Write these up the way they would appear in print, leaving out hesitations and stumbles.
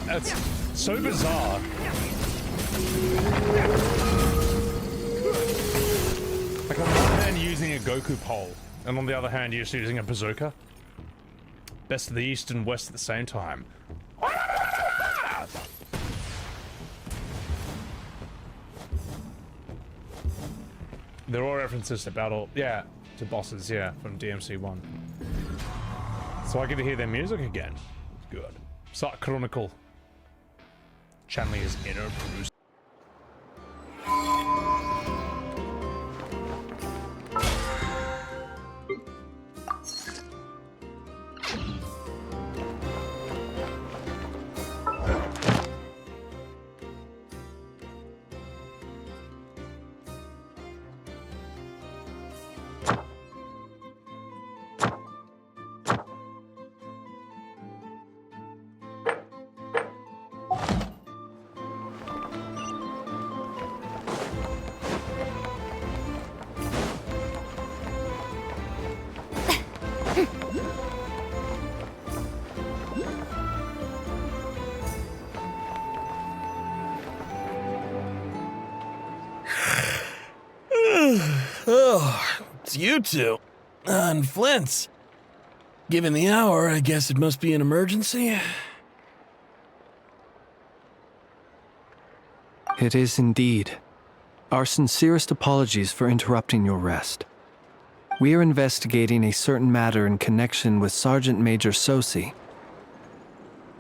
That's so bizarre. Like on one hand using a Goku pole, and on the other hand you're just using a bazooka. Best of the East and West at the same time. They're all references to battle, yeah, to bosses, yeah, from DMC1. So I get to hear their music again. Good. Sark Chronicle. Channeling his inner Bruce. Oh, it's you two. And Flint's. Given the hour, I guess it must be an emergency. It is indeed. Our sincerest apologies for interrupting your rest. We are investigating a certain matter in connection with Sergeant Major Sosi.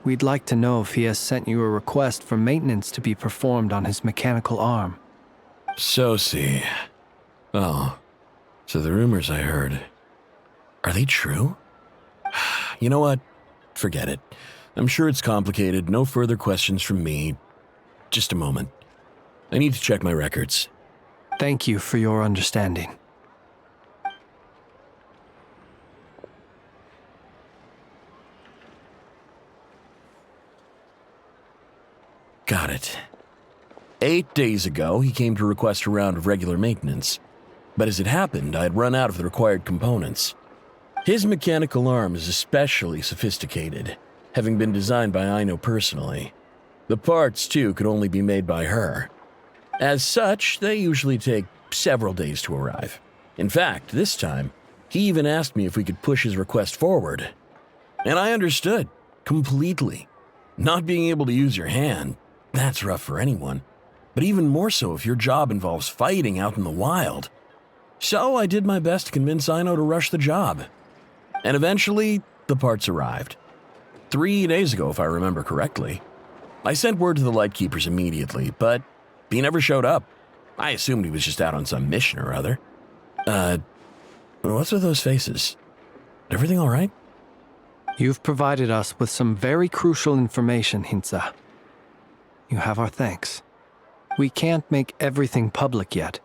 We'd like to know if he has sent you a request for maintenance to be performed on his mechanical arm. Sosi. Oh, so the rumors I heard, are they true? You know what? Forget it. I'm sure it's complicated. No further questions from me. Just a moment. I need to check my records. Thank you for your understanding. Got it. 8 days ago, he came to request a round of regular maintenance. But as it happened, I had run out of the required components. His mechanical arm is especially sophisticated, having been designed by Aino personally. The parts, too, could only be made by her. As such, they usually take several days to arrive. In fact, this time, he even asked me if we could push his request forward. And I understood, completely. Not being able to use your hand, that's rough for anyone. But even more so if your job involves fighting out in the wild. So I did my best to convince Aino to rush the job. And eventually, the parts arrived. 3 days ago, if I remember correctly. I sent word to the Lightkeepers immediately, but he never showed up. I assumed he was just out on some mission or other. What's with those faces? Everything all right? You've provided us with some very crucial information, Hintsa. You have our thanks. We can't make everything public yet,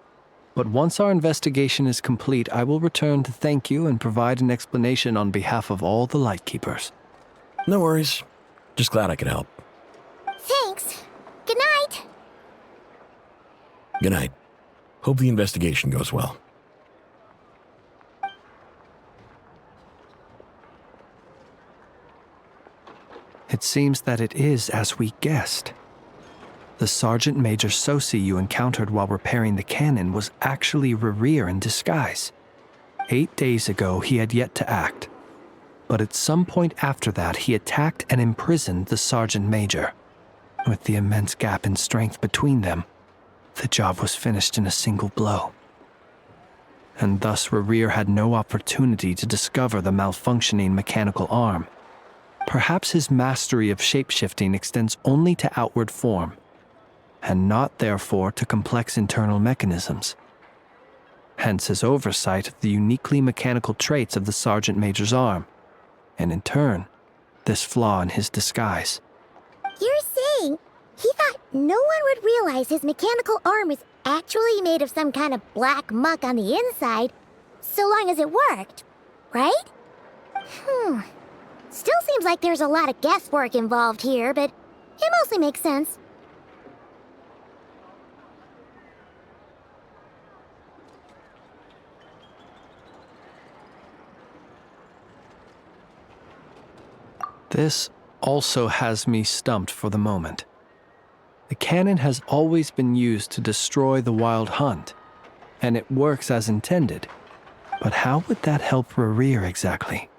but once our investigation is complete, I will return to thank you and provide an explanation on behalf of all the Lightkeepers. No worries. Just glad I could help. Thanks. Good night. Good night. Hope the investigation goes well. It seems that it is as we guessed. The Sergeant Major Sosi you encountered while repairing the cannon was actually Rerir in disguise. 8 days ago, he had yet to act. But at some point after that, he attacked and imprisoned the Sergeant Major. With the immense gap in strength between them, the job was finished in a single blow. And thus Rerir had no opportunity to discover the malfunctioning mechanical arm. Perhaps his mastery of shapeshifting extends only to outward form, and not therefore to complex internal mechanisms. Hence his oversight of the uniquely mechanical traits of the Sergeant Major's arm, and in turn, this flaw in his disguise. You're saying he thought no one would realize his mechanical arm was actually made of some kind of black muck on the inside, so long as it worked, right? Still seems like there's a lot of guesswork involved here, but it mostly makes sense. This also has me stumped for the moment. The cannon has always been used to destroy the Wild Hunt, and it works as intended. But how would that help Rerir exactly?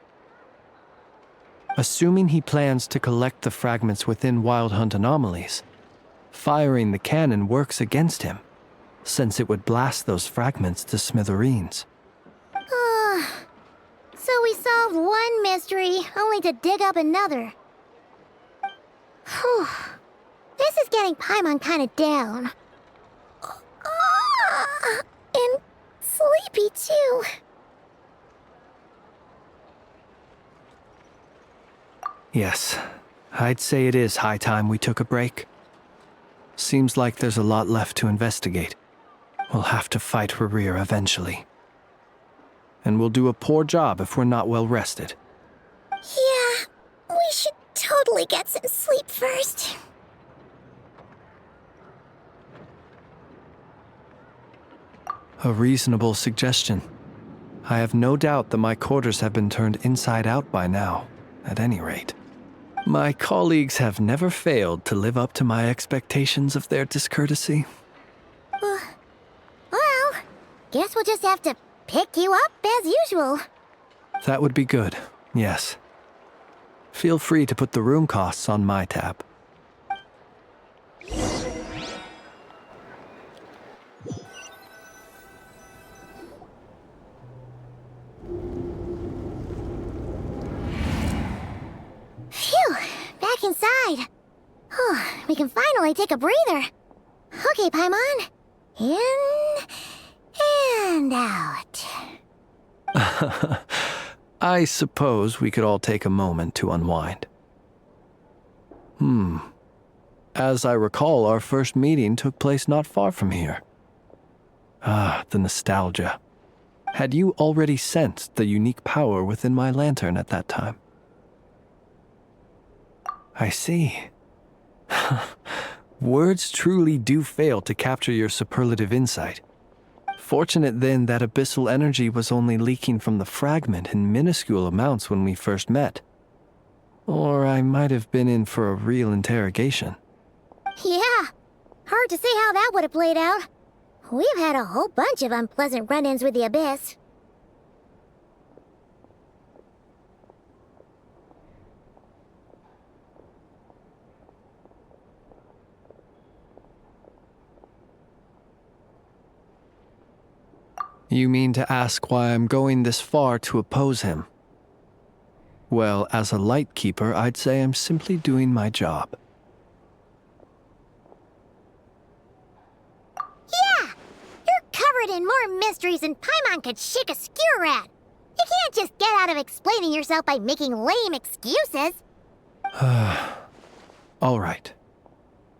Assuming he plans to collect the fragments within Wild Hunt anomalies, firing the cannon works against him, since it would blast those fragments to smithereens. So we solved one mystery, only to dig up another. Whew. This is getting Paimon kind of down. And sleepy, too. Yes, I'd say it is high time we took a break. Seems like there's a lot left to investigate. We'll have to fight Rerir eventually. And we'll do a poor job if we're not well rested. Yeah, we should totally get some sleep first. A reasonable suggestion. I have no doubt that my quarters have been turned inside out by now, at any rate. My colleagues have never failed to live up to my expectations of their discourtesy. Well, guess we'll just have to pick you up as usual. That would be good, yes. Feel free to put the room costs on my tab. Phew, back inside. We can finally take a breather. Okay, Paimon. In and out. I suppose we could all take a moment to unwind. As I recall, our first meeting took place not far from here. Ah, the nostalgia. Had you already sensed the unique power within my lantern at that time? I see. Words truly do fail to capture your superlative insight. Fortunate then that abyssal energy was only leaking from the fragment in minuscule amounts when we first met. Or I might have been in for a real interrogation. Yeah, hard to say how that would have played out. We've had a whole bunch of unpleasant run-ins with the Abyss. You mean to ask why I'm going this far to oppose him? Well, as a light keeper, I'd say I'm simply doing my job. Yeah! You're covered in more mysteries than Paimon could shake a skewer at. You can't just get out of explaining yourself by making lame excuses. All right.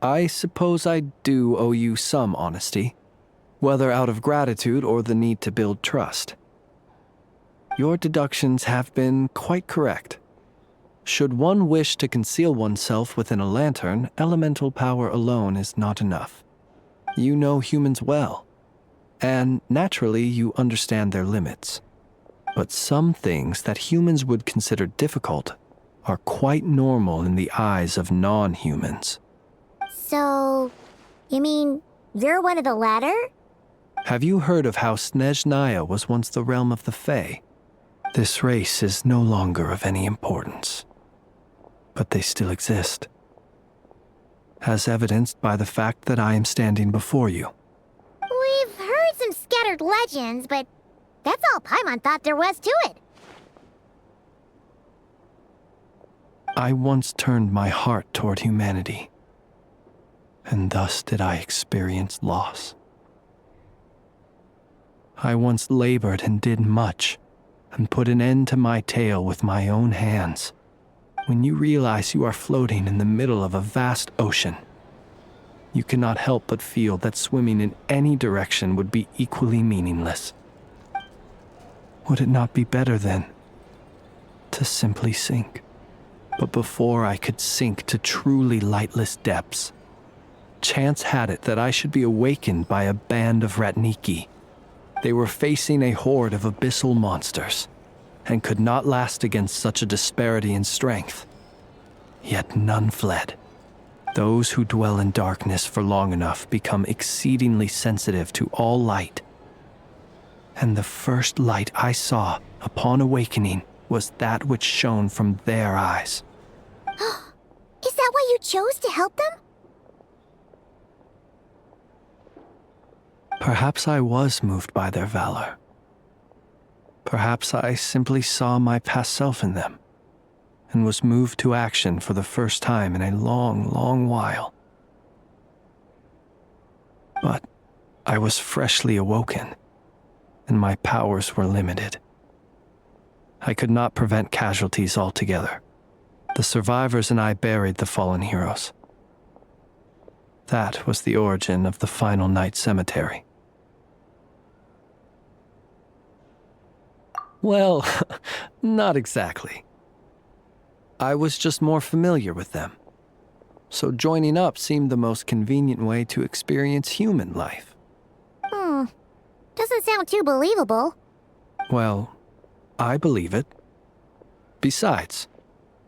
I suppose I do owe you some honesty, whether out of gratitude or the need to build trust. Your deductions have been quite correct. Should one wish to conceal oneself within a lantern, elemental power alone is not enough. You know humans well, and naturally you understand their limits. But some things that humans would consider difficult are quite normal in the eyes of non-humans. So, you mean you're one of the latter? Have you heard of how Snezhnaya was once the realm of the Fae? This race is no longer of any importance, but they still exist, as evidenced by the fact that I am standing before you. We've heard some scattered legends, but that's all Paimon thought there was to it. I once turned my heart toward humanity, and thus did I experience loss. I once labored and did much, and put an end to my tale with my own hands. When you realize you are floating in the middle of a vast ocean, you cannot help but feel that swimming in any direction would be equally meaningless. Would it not be better, then, to simply sink? But before I could sink to truly lightless depths, chance had it that I should be awakened by a band of Ratniki. They were facing a horde of abyssal monsters, and could not last against such a disparity in strength. yet none fled. Those who dwell in darkness for long enough become exceedingly sensitive to all light. And the first light I saw upon awakening was that which shone from their eyes. Is that why you chose to help them? Perhaps I was moved by their valor. Perhaps I simply saw my past self in them, and was moved to action for the first time in a long, long while. But I was freshly awoken, and my powers were limited. I could not prevent casualties altogether. The survivors and I buried the fallen heroes. That was the origin of the Final Night Cemetery. Well, not exactly. I was just more familiar with them. So joining up seemed the most convenient way to experience human life. Doesn't sound too believable. Well, I believe it. Besides,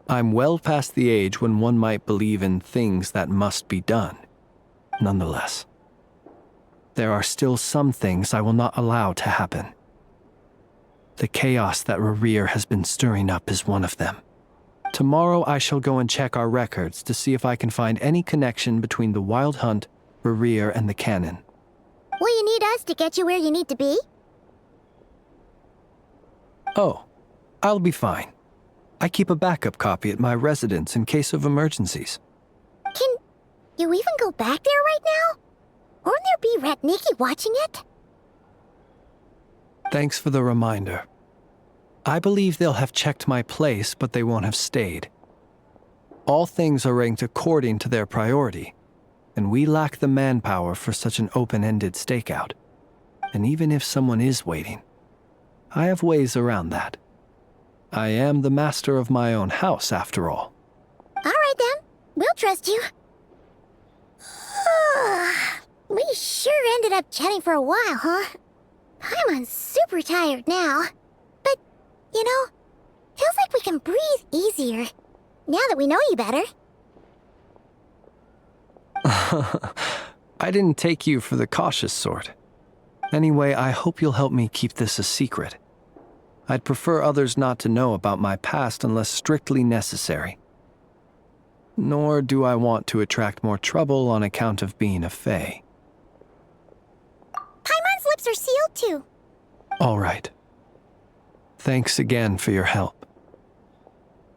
I'm well past the age when one might believe in things that must be done. Nonetheless, there are still some things I will not allow to happen. The chaos that Rerir has been stirring up is one of them. Tomorrow I shall go and check our records to see if I can find any connection between the Wild Hunt, Rerir, and the Cannon. Will you need us to get you where you need to be? Oh, I'll be fine. I keep a backup copy at my residence in case of emergencies. Can you even go back there right now? Won't there be Ratniki watching it? Thanks for the reminder. I believe they'll have checked my place, but they won't have stayed. All things are ranked according to their priority, and we lack the manpower for such an open-ended stakeout. And even if someone is waiting, I have ways around that. I am the master of my own house, after all. All right then, we'll trust you. We sure ended up chatting for a while, huh? I'm super tired now. But, you know, feels like we can breathe easier, now that we know you better. I didn't take you for the cautious sort. Anyway, I hope you'll help me keep this a secret. I'd prefer others not to know about my past unless strictly necessary. Nor do I want to attract more trouble on account of being a fae. Paimon's lips are sealed too. All right. Thanks again for your help.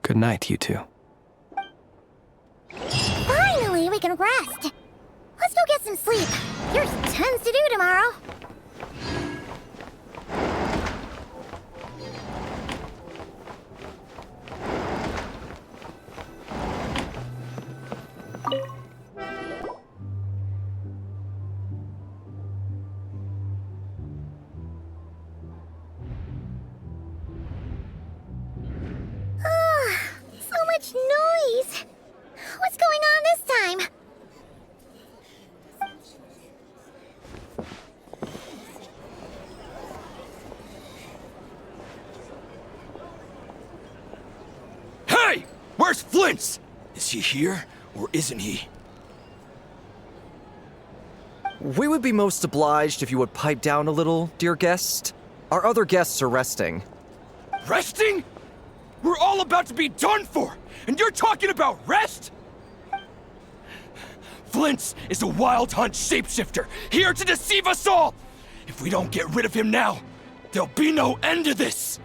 Good night, you two. Finally, we can rest. Let's go get some sleep. There's tons to do tomorrow. So much noise. What's going on this time? Hey! Where's Flint's? Is he here, or isn't he? We would be most obliged if you would pipe down a little, dear guest. Our other guests are resting. Resting? We're all about to be done for, and you're talking about rest? Flint's is a Wild Hunt shapeshifter, here to deceive us all! If we don't get rid of him now, there'll be no end to this!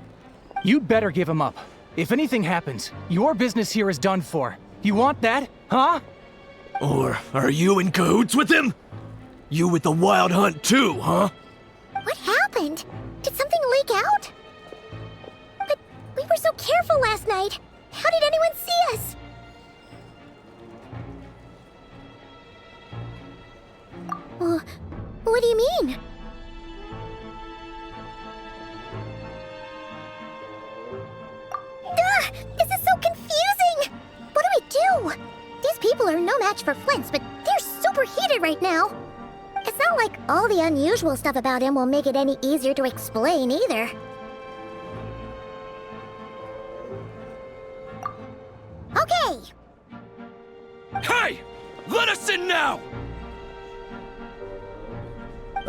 You'd better give him up. If anything happens, your business here is done for. You want that, huh? Or are you in cahoots with him? You with the Wild Hunt too, huh? What happened? Did something leak out? But we were so careful last night. How did anyone see us? What do you mean? This is so confusing! What do we do? These people are no match for Flint's, but they're super heated right now. It's not like all the unusual stuff about him will make it any easier to explain either. Okay,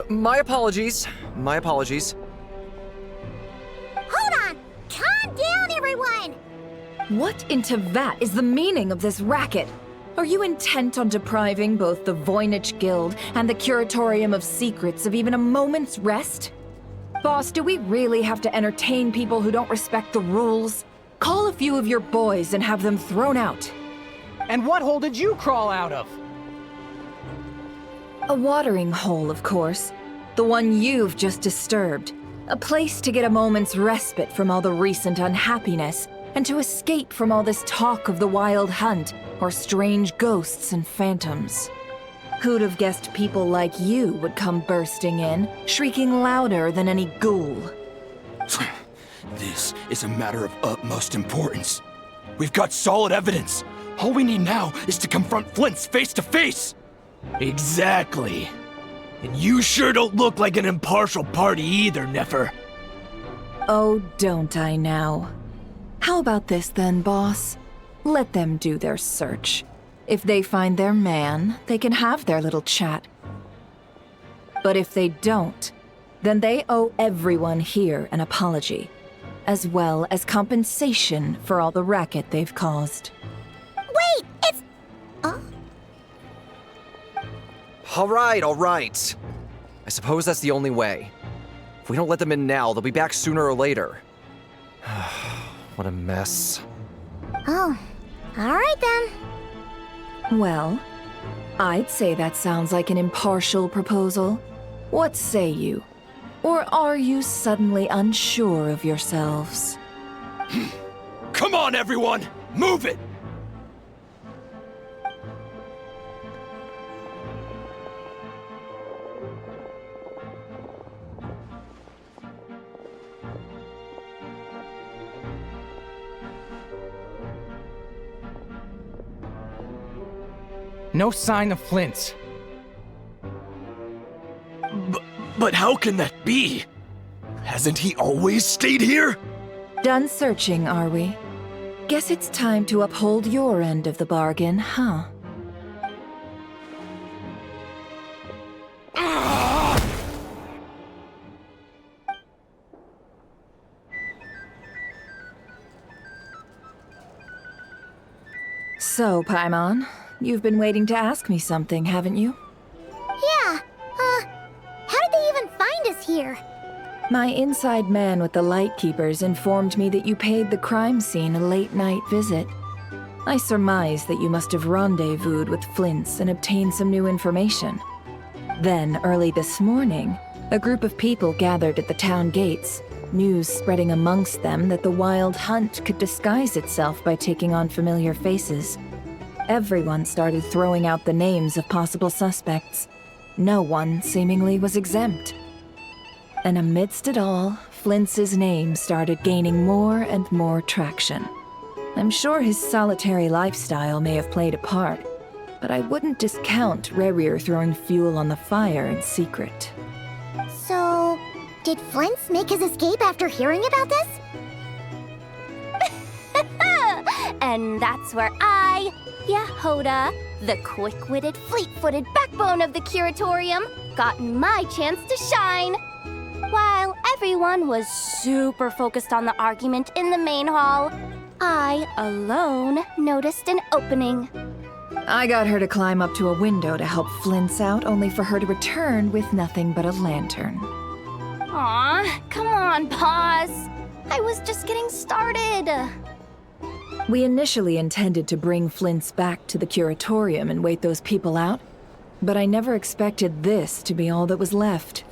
My apologies. My apologies. Hold on! Calm down, everyone! What in Tevat is the meaning of this racket? Are you intent on depriving both the Voynich Guild and the Curatorium of Secrets of even a moment's rest? Boss, do we really have to entertain people who don't respect the rules? Call a few of your boys and have them thrown out. And what hole did you crawl out of? A watering hole, of course. The one you've just disturbed. A place to get a moment's respite from all the recent unhappiness, and to escape from all this talk of the wild hunt, or strange ghosts and phantoms. Who'd have guessed people like you would come bursting in, shrieking louder than any ghoul? This is a matter of utmost importance. We've got solid evidence. All we need now is to confront Flint's face to face. Exactly. And you sure don't look like an impartial party either, Nefer. Oh, don't I now? How about this then, boss? Let them do their search. If they find their man, they can have their little chat. But if they don't, then they owe everyone here an apology, as well as compensation for all the racket they've caused. Wait, it's... All right. I suppose that's the only way. If we don't let them in now, they'll be back sooner or later. What a mess. Oh, alright then. Well, I'd say that sounds like an impartial proposal. What say you? Or are you suddenly unsure of yourselves? Come on, everyone! Move it! No sign of Flint's. But how can that be? Hasn't he always stayed here? Done searching, are we? Guess it's time to uphold your end of the bargain, huh? So, Paimon, you've been waiting to ask me something, haven't you? Yeah, how did they even find us here? My inside man with the Lightkeepers informed me that you paid the crime scene a late-night visit. I surmise that you must have rendezvoused with Flint's and obtained some new information. Then, early this morning, a group of people gathered at the town gates, news spreading amongst them that the wild hunt could disguise itself by taking on familiar faces. Everyone started throwing out the names of possible suspects. No one, seemingly, was exempt. And amidst it all, Flint's name started gaining more and more traction. I'm sure his solitary lifestyle may have played a part, but I wouldn't discount Rerir throwing fuel on the fire in secret. So, did Flint's make his escape after hearing about this? And that's where I, Yehoda, the quick-witted, fleet-footed backbone of the Curatorium, got my chance to shine. While everyone was super focused on the argument in the main hall, I alone noticed an opening. I got her to climb up to a window to help Flint's out, only for her to return with nothing but a lantern. Aw, come on, Paz. I was just getting started. We initially intended to bring Flint's back to the Curatorium and wait those people out, but I never expected this to be all that was left.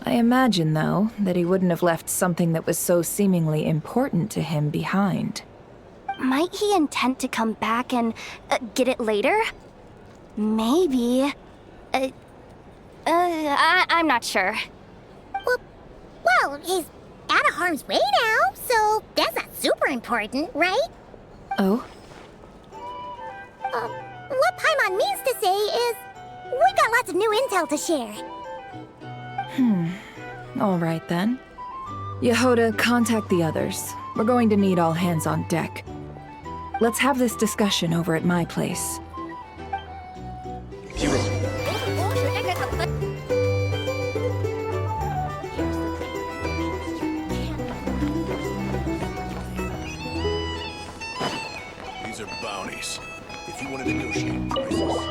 I imagine, though, that he wouldn't have left something that was so seemingly important to him behind. Might he intend to come back and get it later? Maybe. I'm not sure. Well, he's out of harm's way now, so that's not super important, right? Oh? What Paimon means to say is, we got lots of new intel to share. All right, then. Yehoda, contact the others. We're going to need all hands on deck. Let's have this discussion over at my place. want to negotiate prices.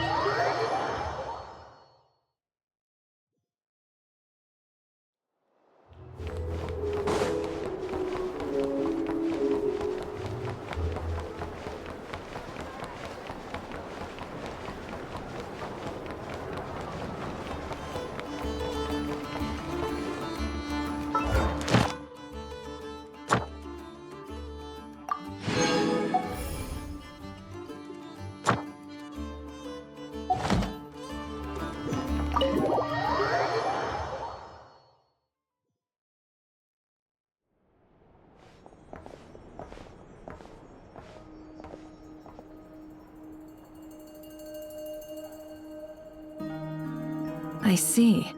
I see.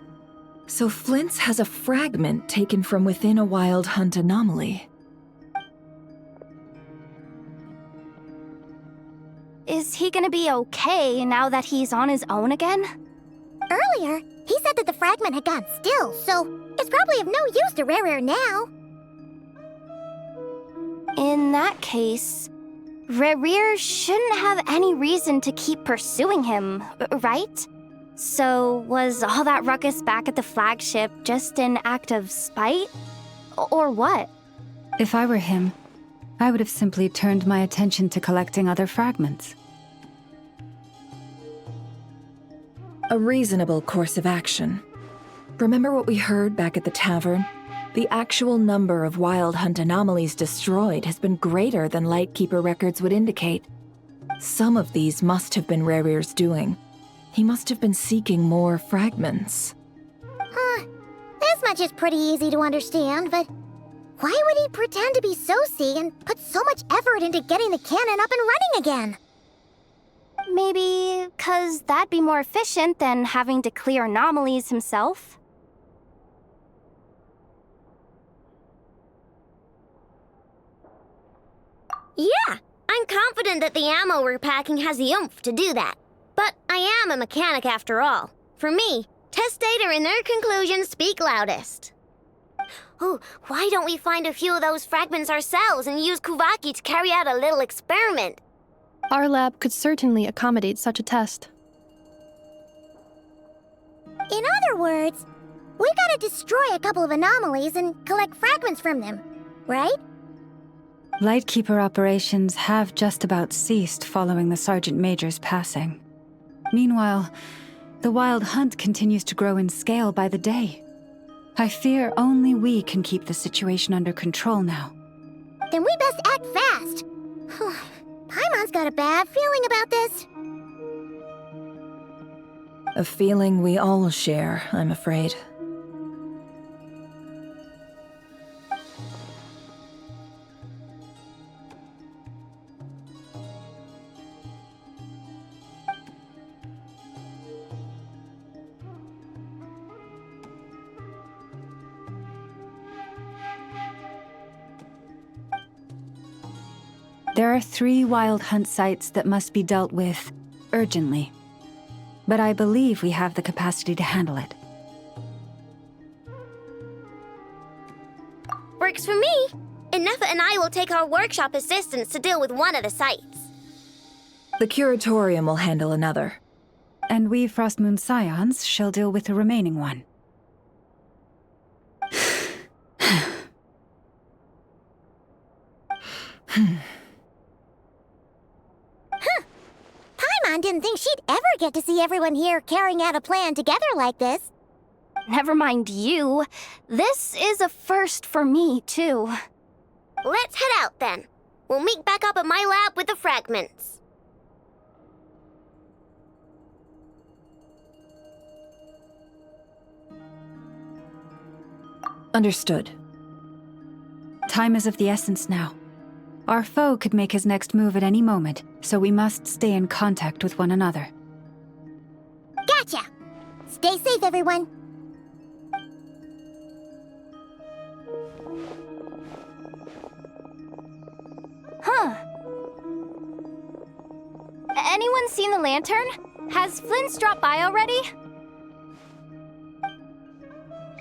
So Flint's has a fragment taken from within a wild hunt anomaly. Is he gonna be okay now that he's on his own again? Earlier, he said that the fragment had gone still, so it's probably of no use to Rare now. In that case, Rerir shouldn't have any reason to keep pursuing him, right? So, was all that ruckus back at the flagship just an act of spite? Or what? If I were him, I would have simply turned my attention to collecting other fragments. A reasonable course of action. Remember what we heard back at the tavern? The actual number of wild hunt anomalies destroyed has been greater than Lightkeeper records would indicate. Some of these must have been Rerir's doing. He must have been seeking more fragments. This much is pretty easy to understand, but why would he pretend to be Soci and put so much effort into getting the cannon up and running again? Maybe 'cause that'd be more efficient than having to clear anomalies himself? Yeah, I'm confident that the ammo we're packing has the oomph to do that. But I am a mechanic after all. For me, test data and their conclusions speak loudest. Oh, why don't we find a few of those fragments ourselves and use Kuvaki to carry out a little experiment? Our lab could certainly accommodate such a test. In other words, we gotta destroy a couple of anomalies and collect fragments from them, right? Lightkeeper operations have just about ceased following the Sergeant Major's passing. Meanwhile, the wild hunt continues to grow in scale by the day. I fear only we can keep the situation under control now. Then we best act fast. Paimon's got a bad feeling about this. A feeling we all share, I'm afraid. There are 3 wild hunt sites that must be dealt with urgently. But I believe we have the capacity to handle it. Works for me. Ineffa and I will take our workshop assistants to deal with one of the sites. The Curatorium will handle another. And we Frostmoon Scions shall deal with the remaining one. Paimon didn't think she'd ever get to see everyone here carrying out a plan together like this. Never mind you. This is a first for me, too. Let's head out then. We'll meet back up at my lab with the fragments. Understood. Time is of the essence now. Our foe could make his next move at any moment, so we must stay in contact with one another. Gotcha! Stay safe, everyone. Huh. Anyone seen the lantern? Has Flint's dropped by already?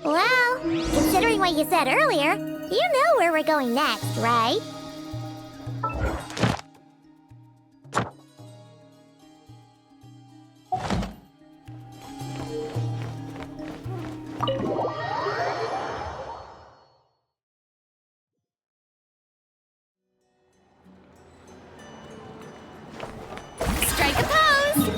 Well, considering what you said earlier, you know where we're going next, right? Strike a pose!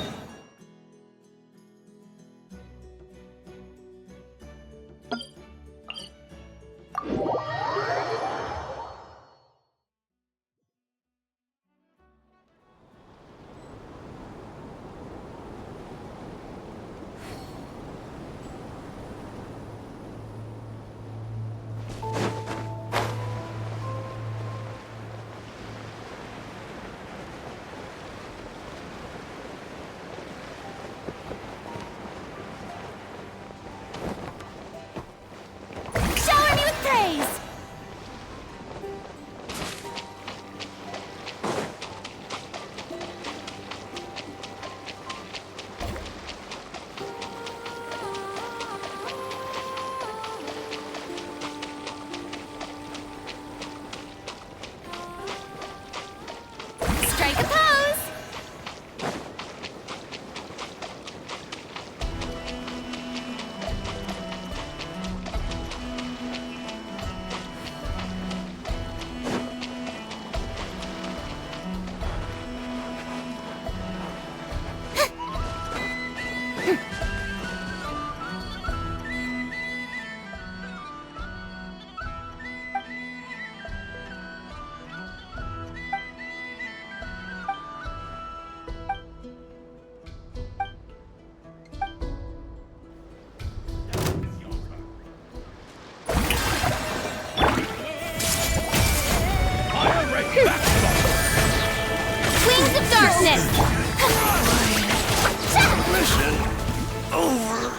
Shower me with praise! Strike a pose! Wings of darkness! Mission over.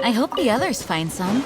I hope the others find some.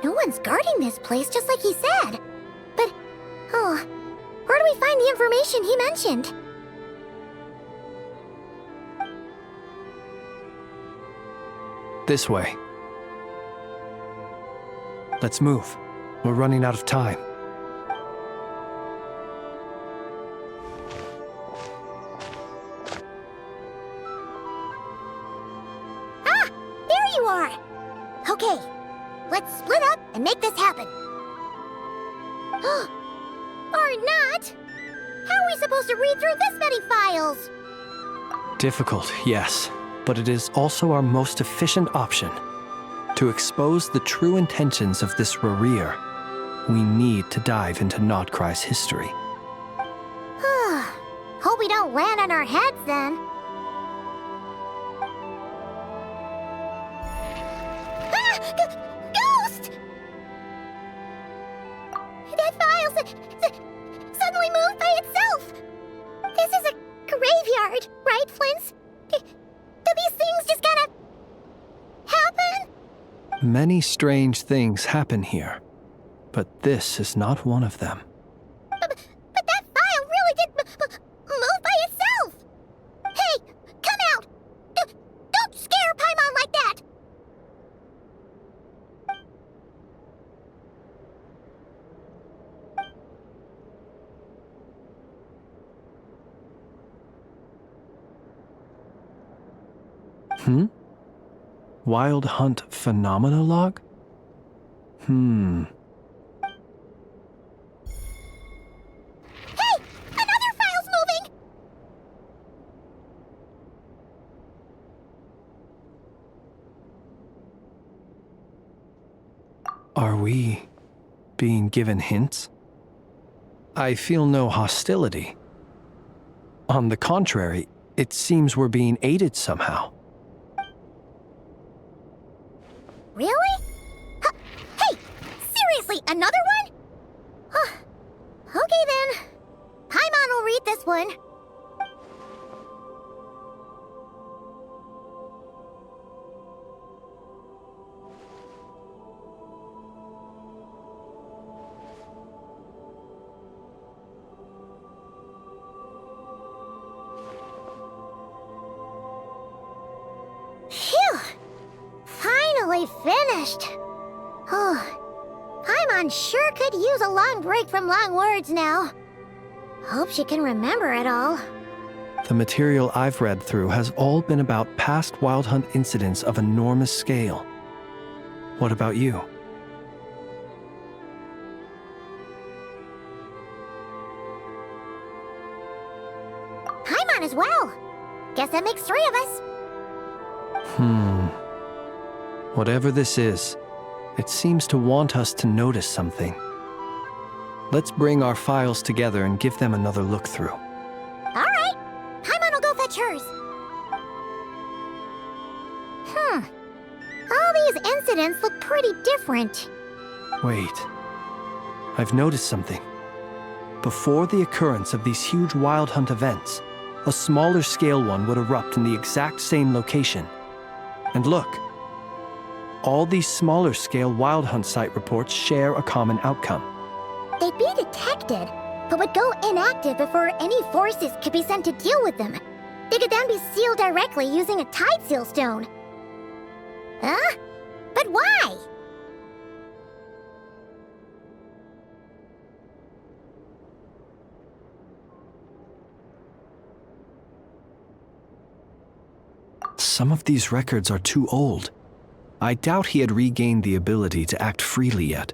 No one's guarding this place, just like he said. But, where do we find the information he mentioned? This way. Let's move. We're running out of time. Ah! There you are! Okay, let's split up and make this happen. Or not! How are we supposed to read through this many files? Difficult, yes, but it is also our most efficient option. To expose the true intentions of this Rerir, we need to dive into Nodcry's history. Hope we don't land on our heads then. Ah! Ghost! That file suddenly moved by itself! This is a graveyard, right, Flint's? Do these things just kind of happen? Many strange things happen here, but this is not one of them. But that file really did move by itself! Hey, come out! Don't scare Paimon like that! Wild Hunt Phenomenologue? Hey! Another file's moving! Are we being given hints? I feel no hostility. On the contrary, it seems we're being aided somehow. Really? Hey! Seriously, another one? Okay then. Paimon will read this one. Phew! Finally finished. Paimon sure could use a long break from long words now. Hope she can remember it all. The material I've read through has all been about past Wild Hunt incidents of enormous scale. What about you? Paimon as well. Guess that makes 3 of us. Whatever this is, it seems to want us to notice something. Let's bring our files together and give them another look through. All right. Paimon will go fetch hers. All these incidents look pretty different. Wait. I've noticed something. Before the occurrence of these huge Wild Hunt events, a smaller scale one would erupt in the exact same location. And look. All these smaller scale Wild Hunt site reports share a common outcome. They'd be detected, but would go inactive before any forces could be sent to deal with them. They could then be sealed directly using a tide seal stone. Huh? But why? Some of these records are too old. I doubt he had regained the ability to act freely yet,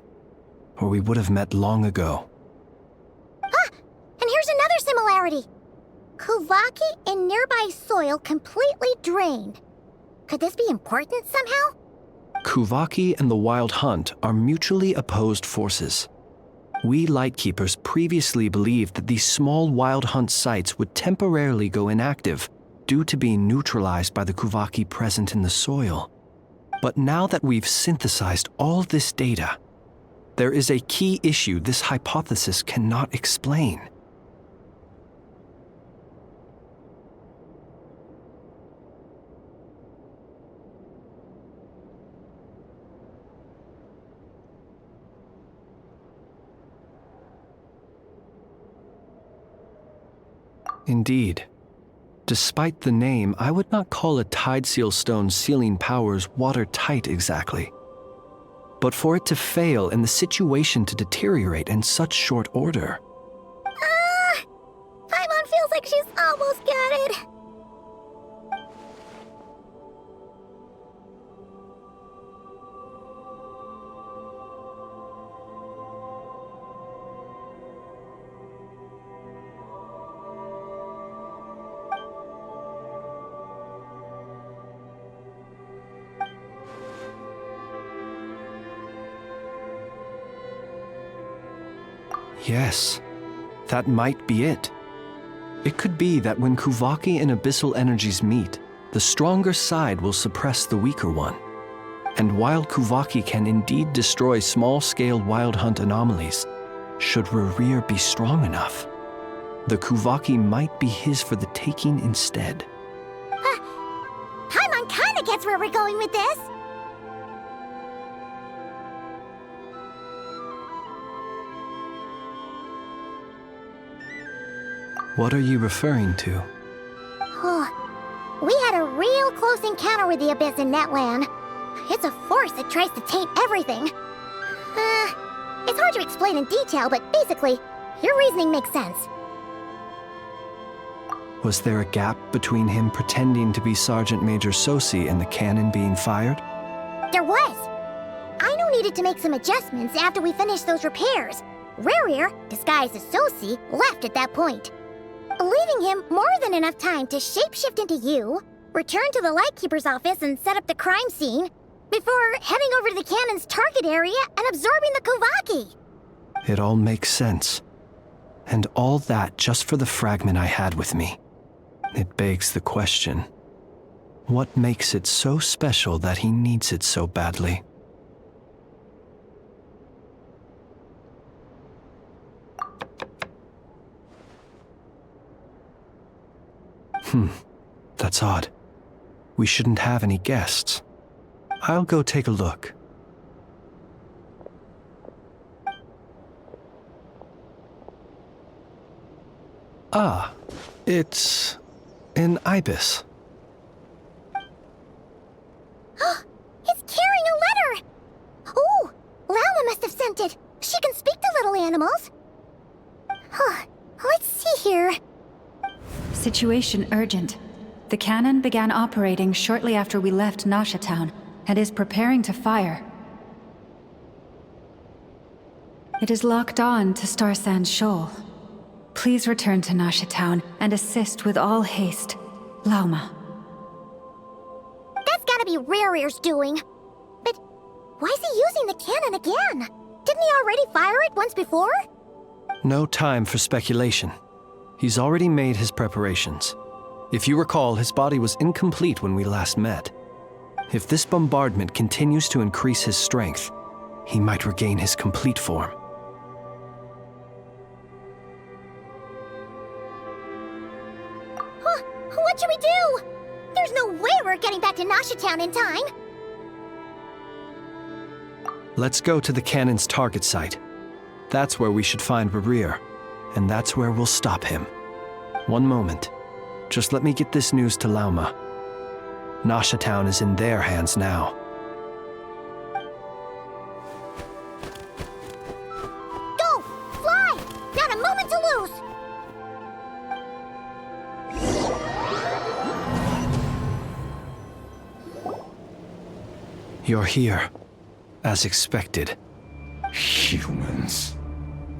or we would have met long ago. Ah! And here's another similarity. Kuvaki and nearby soil completely drained. Could this be important somehow? Kuvaki and the Wild Hunt are mutually opposed forces. We Lightkeepers previously believed that these small wild hunt sites would temporarily go inactive due to being neutralized by the Kuvaki present in the soil. But now that we've synthesized all this data, there is a key issue this hypothesis cannot explain. Indeed. Despite the name, I would not call a Tideseal Stone's sealing powers watertight exactly. But for it to fail and the situation to deteriorate in such short order... Paimon feels like she's almost got it. Yes, that might be it. It could be that when Kuvaki and Abyssal energies meet, the stronger side will suppress the weaker one. And while Kuvaki can indeed destroy small-scale wild hunt anomalies, should Rerir be strong enough, the Kuvaki might be his for the taking instead. Paimon kinda gets where we're going with this. What are you referring to? We had a real close encounter with the Abyss in Netland. It's a force that tries to taint everything. It's hard to explain in detail, but basically, your reasoning makes sense. Was there a gap between him pretending to be Sergeant Major Sosi and the cannon being fired? There was. Aino needed to make some adjustments after we finished those repairs. Rerir, disguised as Sosi, left at that point, leaving him more than enough time to shapeshift into you, return to the Lightkeeper's office and set up the crime scene, before heading over to the cannon's target area and absorbing the Kuvaki. It all makes sense. And all that just for the fragment I had with me. It begs the question, what makes it so special that he needs it so badly? That's odd. We shouldn't have any guests. I'll go take a look. Ah, it's an ibis. It's carrying a letter! Oh, Lala must have sent it. She can speak to little animals. Let's see here. Situation urgent. The cannon began operating shortly after we left Nasha Town and is preparing to fire. It is locked on to Star Sand Shoal. Please return to Nasha Town and assist with all haste. Lauma. That's gotta be Rerir's doing. But why is he using the cannon again? Didn't he already fire it once before? No time for speculation. He's already made his preparations. If you recall, his body was incomplete when we last met. If this bombardment continues to increase his strength, he might regain his complete form. What should we do? There's no way we're getting back to Nasha Town in time. Let's go to the cannon's target site. That's where we should find Rerir, and that's where we'll stop him. One moment. Just let me get this news to Lauma. Nasha Town is in their hands now. Go! Fly! Not a moment to lose! You're here, as expected. Humans,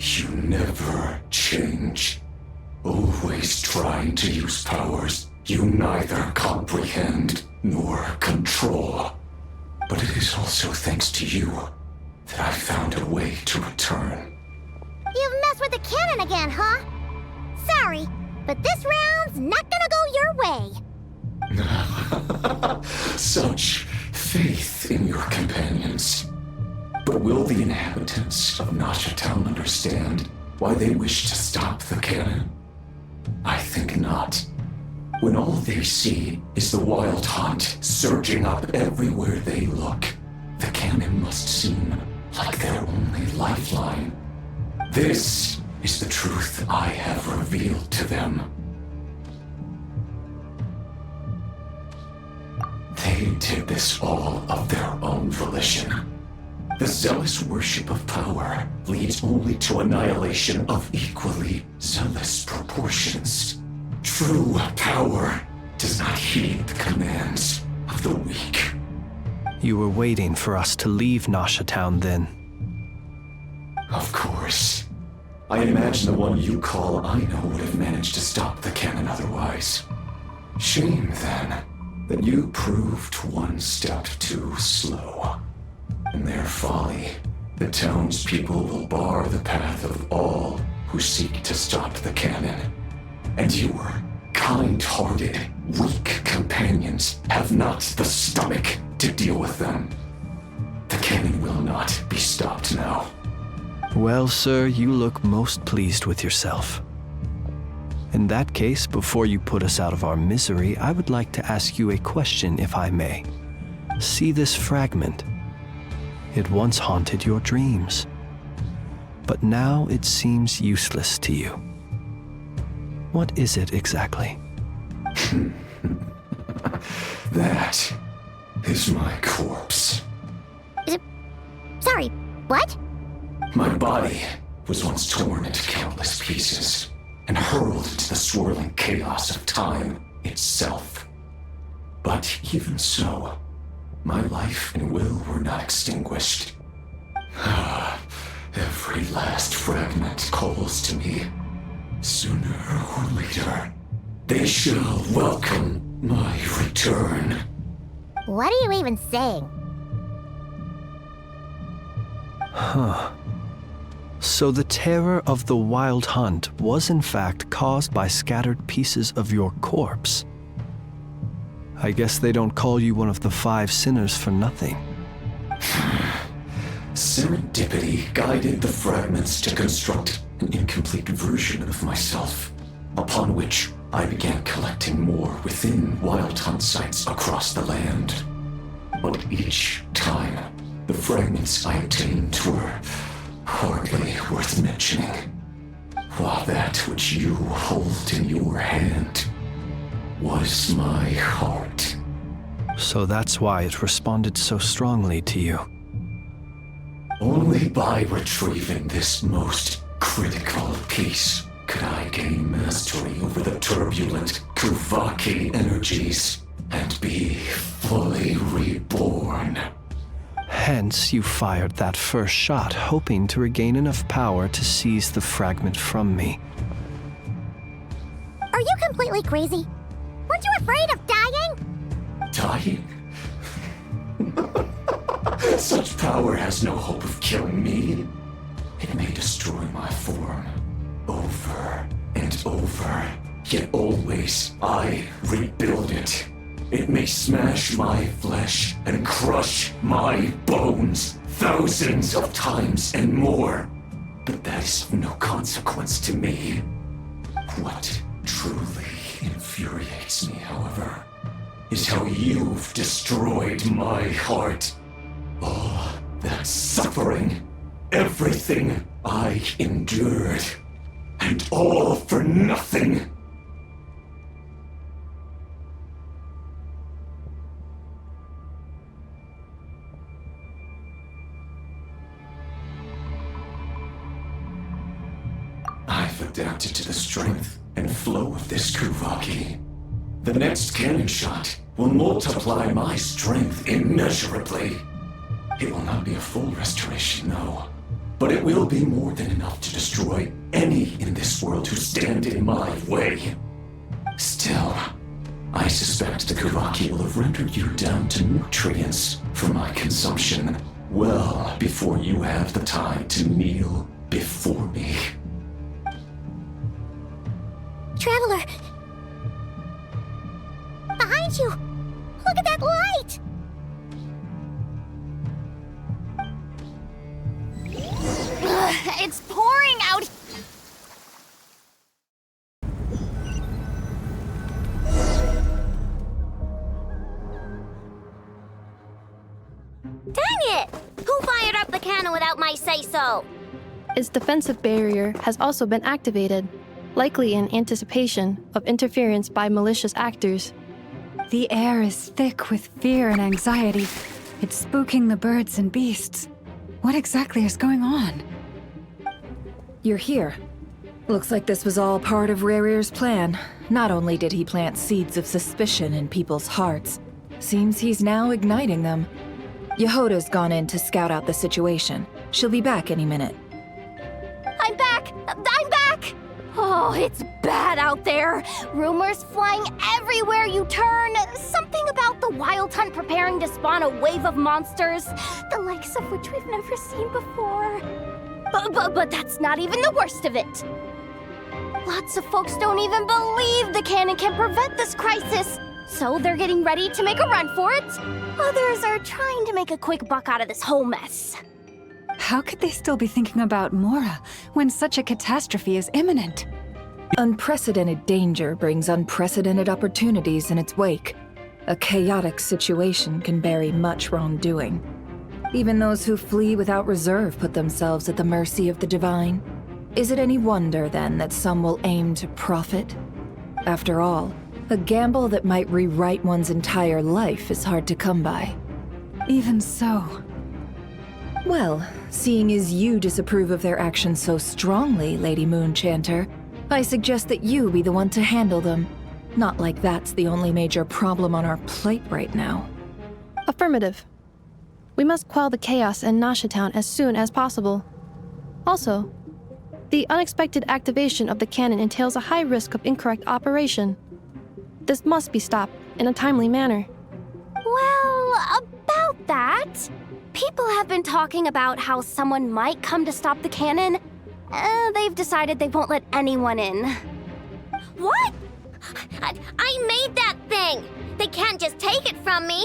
you never change. Always trying to use powers you neither comprehend nor control. But it is also thanks to you that I found a way to return. with the cannon again, huh? Sorry, but this round's not gonna go your way. Such faith in your companions. But will the inhabitants of Nasha Town understand why they wish to stop the cannon? I think not. When all they see is the wild hunt surging up everywhere they look, the cannon must seem like their only lifeline. This is the truth I have revealed to them. They did this all of their own volition. The zealous worship of power leads only to annihilation of equally zealous proportions. True power does not heed the commands of the weak. You were waiting for us to leave Nasha Town then. Of course. I imagine the one you call Aino would have managed to stop the cannon otherwise. Shame, then, that you proved one step too slow. In their folly, the townspeople will bar the path of all who seek to stop the cannon. And your kind-hearted, weak companions have not the stomach to deal with them. The cannon will not be stopped now. Well, sir, you look most pleased with yourself. In that case, before you put us out of our misery, I would like to ask you a question, if I may. See this fragment? It once haunted your dreams, but now it seems useless to you. What is it exactly? That is my corpse. Sorry, what? My body was once torn into countless pieces and hurled into the swirling chaos of time itself. But even so, my life and will were not extinguished. Every last fragment calls to me. Sooner or later, they shall welcome my return. What are you even saying? Huh. So the terror of the wild hunt was in fact caused by scattered pieces of your corpse. I guess they don't call you one of the 5 sinners for nothing. Serendipity guided the fragments to construct an incomplete version of myself, upon which I began collecting more within wild hunt sites across the land. But each time, the fragments I obtained were hardly worth mentioning, while that which you hold in your hand was my heart. So that's why it responded so strongly to you. Only by retrieving this most critical piece could I gain mastery over the turbulent Kuvaki energies and be fully reborn. Hence, you fired that first shot, hoping to regain enough power to seize the fragment from me. Are you completely crazy? Weren't you afraid of dying? Dying? Such power has no hope of killing me. It may destroy my form over and over, yet always I rebuild it. It may smash my flesh and crush my bones thousands of times and more, but that is of no consequence to me. What truly infuriates me, however, is how you've destroyed my heart. All that suffering, everything I endured, and all for nothing. I've adapted to the strength and flow of this Kuvaki. The next cannon shot will multiply my strength immeasurably. It will not be a full restoration, no, but it will be more than enough to destroy any in this world who stand in my way. Still, I suspect the Kuvaki will have rendered you down to nutrients for my consumption well before you have the time to kneel before me. Traveler! Behind you! Look at that light! Ugh, it's pouring out. Dang it! Who fired up the cannon without my say-so? Its defensive barrier has also been activated, likely in anticipation of interference by malicious actors. The air is thick with fear and anxiety. It's spooking the birds and beasts. What exactly is going on? You're here. Looks like this was all part of Rerir's plan. Not only did he plant seeds of suspicion in people's hearts, seems he's now igniting them. Yehoda's gone in to scout out the situation. She'll be back any minute. I'm back! I'm back! Oh, it's bad out there. Rumors flying everywhere you turn. Something about the Wild Hunt preparing to spawn a wave of monsters, the likes of which we've never seen before. But that's not even the worst of it. Lots of folks don't even believe the cannon can prevent this crisis, so they're getting ready to make a run for it. Others are trying to make a quick buck out of this whole mess. How could they still be thinking about Mora when such a catastrophe is imminent? Unprecedented danger brings unprecedented opportunities in its wake. A chaotic situation can bury much wrongdoing. Even those who flee without reserve put themselves at the mercy of the divine. Is it any wonder, then, that some will aim to profit? After all, a gamble that might rewrite one's entire life is hard to come by. Even so. Well, seeing as you disapprove of their actions so strongly, Lady Moonchanter, I suggest that you be the one to handle them. Not like that's the only major problem on our plate right now. Affirmative. We must quell the chaos in Nasha Town as soon as possible. Also, the unexpected activation of the cannon entails a high risk of incorrect operation. This must be stopped in a timely manner. Well, about that, people have been talking about how someone might come to stop the cannon. They've decided they won't let anyone in. What? I made that thing! They can't just take it from me!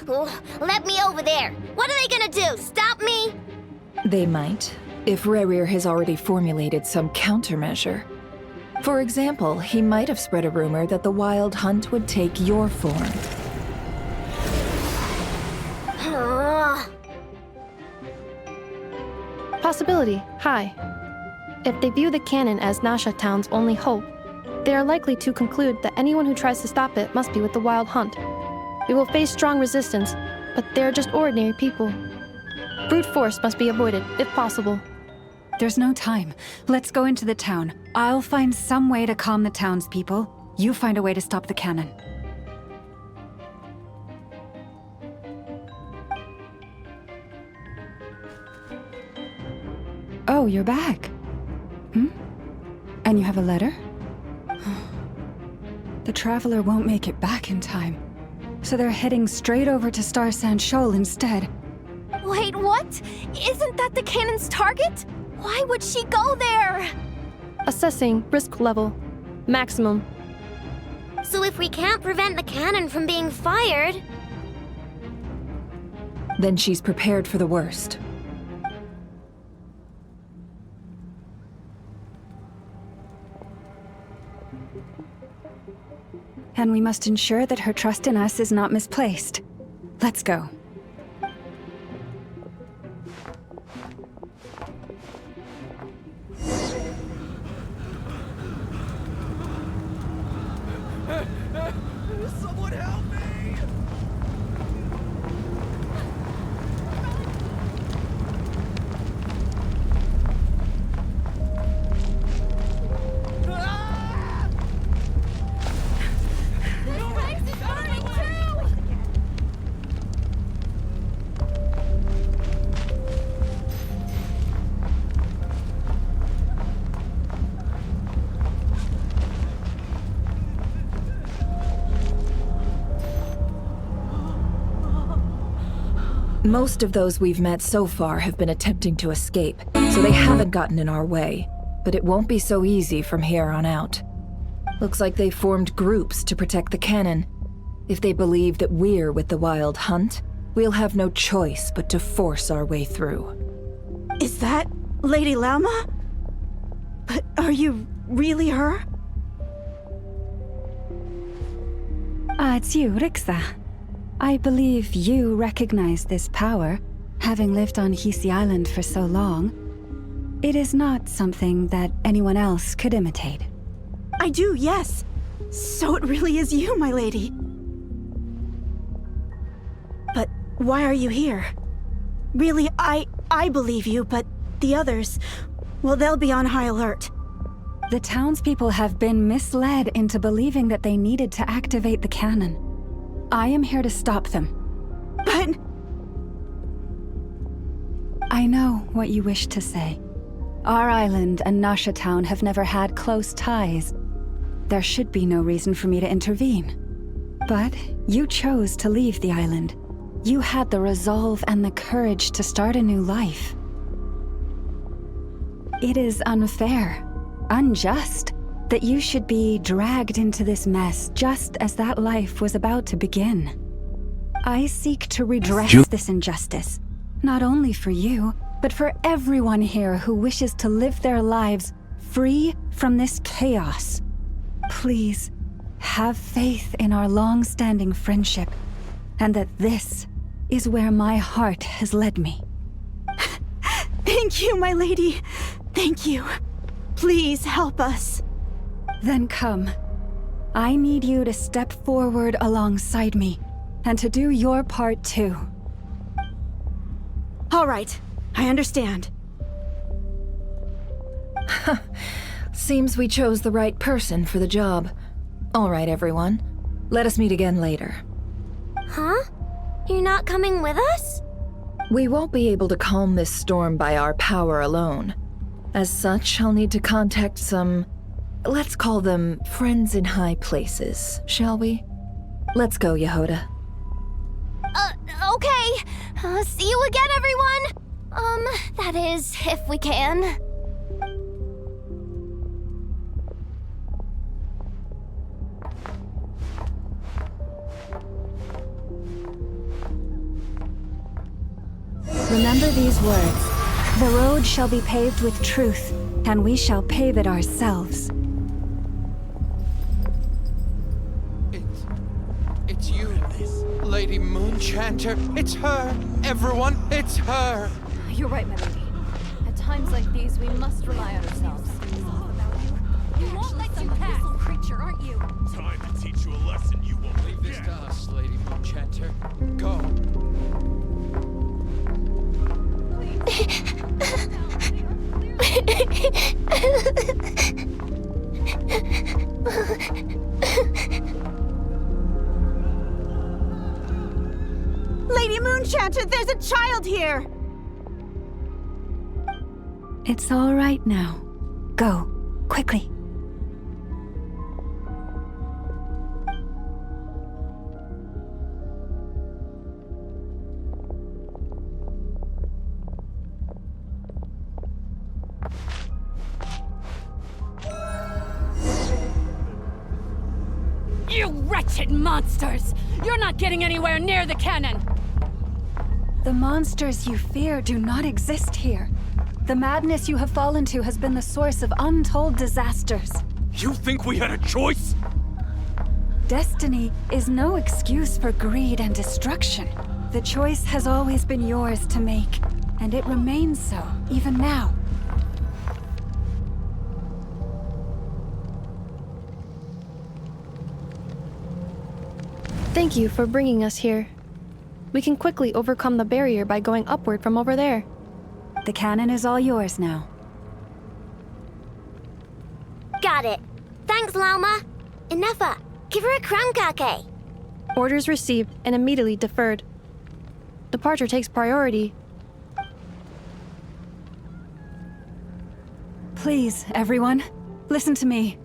Oh, let me over there! What are they gonna do? Stop me? They might, if Rerir has already formulated some countermeasure. For example, he might have spread a rumor that the Wild Hunt would take your form. Possibility high. If they view the cannon as Nasha Town's only hope, they are likely to conclude that anyone who tries to stop it must be with the Wild Hunt. We will face strong resistance, but they're just ordinary people. Brute force must be avoided, if possible. There's no time. Let's go into the town. I'll find some way to calm the townspeople. You find a way to stop the cannon. Oh, you're back. And you have a letter? The Traveler won't make it back in time. So they're heading straight over to Star Sand Shoal instead. Wait, what? Isn't that the cannon's target? Why would she go there? Assessing risk level. Maximum. So if we can't prevent the cannon from being fired... Then she's prepared for the worst. And we must ensure that her trust in us is not misplaced. Let's go. Someone help me! Most of those we've met so far have been attempting to escape, so they haven't gotten in our way. But it won't be so easy from here on out. Looks like they formed groups to protect the cannon. If they believe that we're with the Wild Hunt, we'll have no choice but to force our way through. Is that Lady Lauma? But are you really her? It's you, Rixa. I believe you recognize this power, having lived on Hisi Island for so long. It is not something that anyone else could imitate. I do, yes. So it really is you, my lady. But why are you here? Really, I believe you, but the others, well, they'll be on high alert. The townspeople have been misled into believing that they needed to activate the cannon. I am here to stop them. But... I know what you wish to say. Our island and Nasha Town have never had close ties. There should be no reason for me to intervene. But you chose to leave the island. You had the resolve and the courage to start a new life. It is unfair, unjust, that you should be dragged into this mess just as that life was about to begin. I seek to redress this injustice, not only for you, but for everyone here who wishes to live their lives free from this chaos. Please, have faith in our long-standing friendship, and that this is where my heart has led me. Thank you, my lady. Thank you. Please help us. Then come. I need you to step forward alongside me, and to do your part too. All right, I understand. Seems we chose the right person for the job. All right, everyone. Let us meet again later. Huh? You're not coming with us? We won't be able to calm this storm by our power alone. As such, I'll need to contact some... let's call them friends in high places, shall we? Let's go, Yehoda. Okay. See you again, everyone! That is, if we can. Remember these words. The road shall be paved with truth, and we shall pave it ourselves. It's you, Lady Moonchanter. It's her. Everyone, it's her. You're right, my lady. At times like these, we must rely on ourselves. You won't let you pass, creature, aren't you? Time to teach you a lesson you won't leave this to us, Lady Moonchanter. Go. Lady Moonchanter, there's a child here! It's all right now. Go, quickly. You wretched monsters! You're not getting anywhere near the cannon! The monsters you fear do not exist here. The madness you have fallen to has been the source of untold disasters. You think we had a choice? Destiny is no excuse for greed and destruction. The choice has always been yours to make, and it remains so, even now. Thank you for bringing us here. We can quickly overcome the barrier by going upward from over there. The cannon is all yours now. Got it. Thanks, Lauma. Inefa, give her a crown kake. Orders received and immediately deferred. Departure takes priority. Please, everyone, listen to me.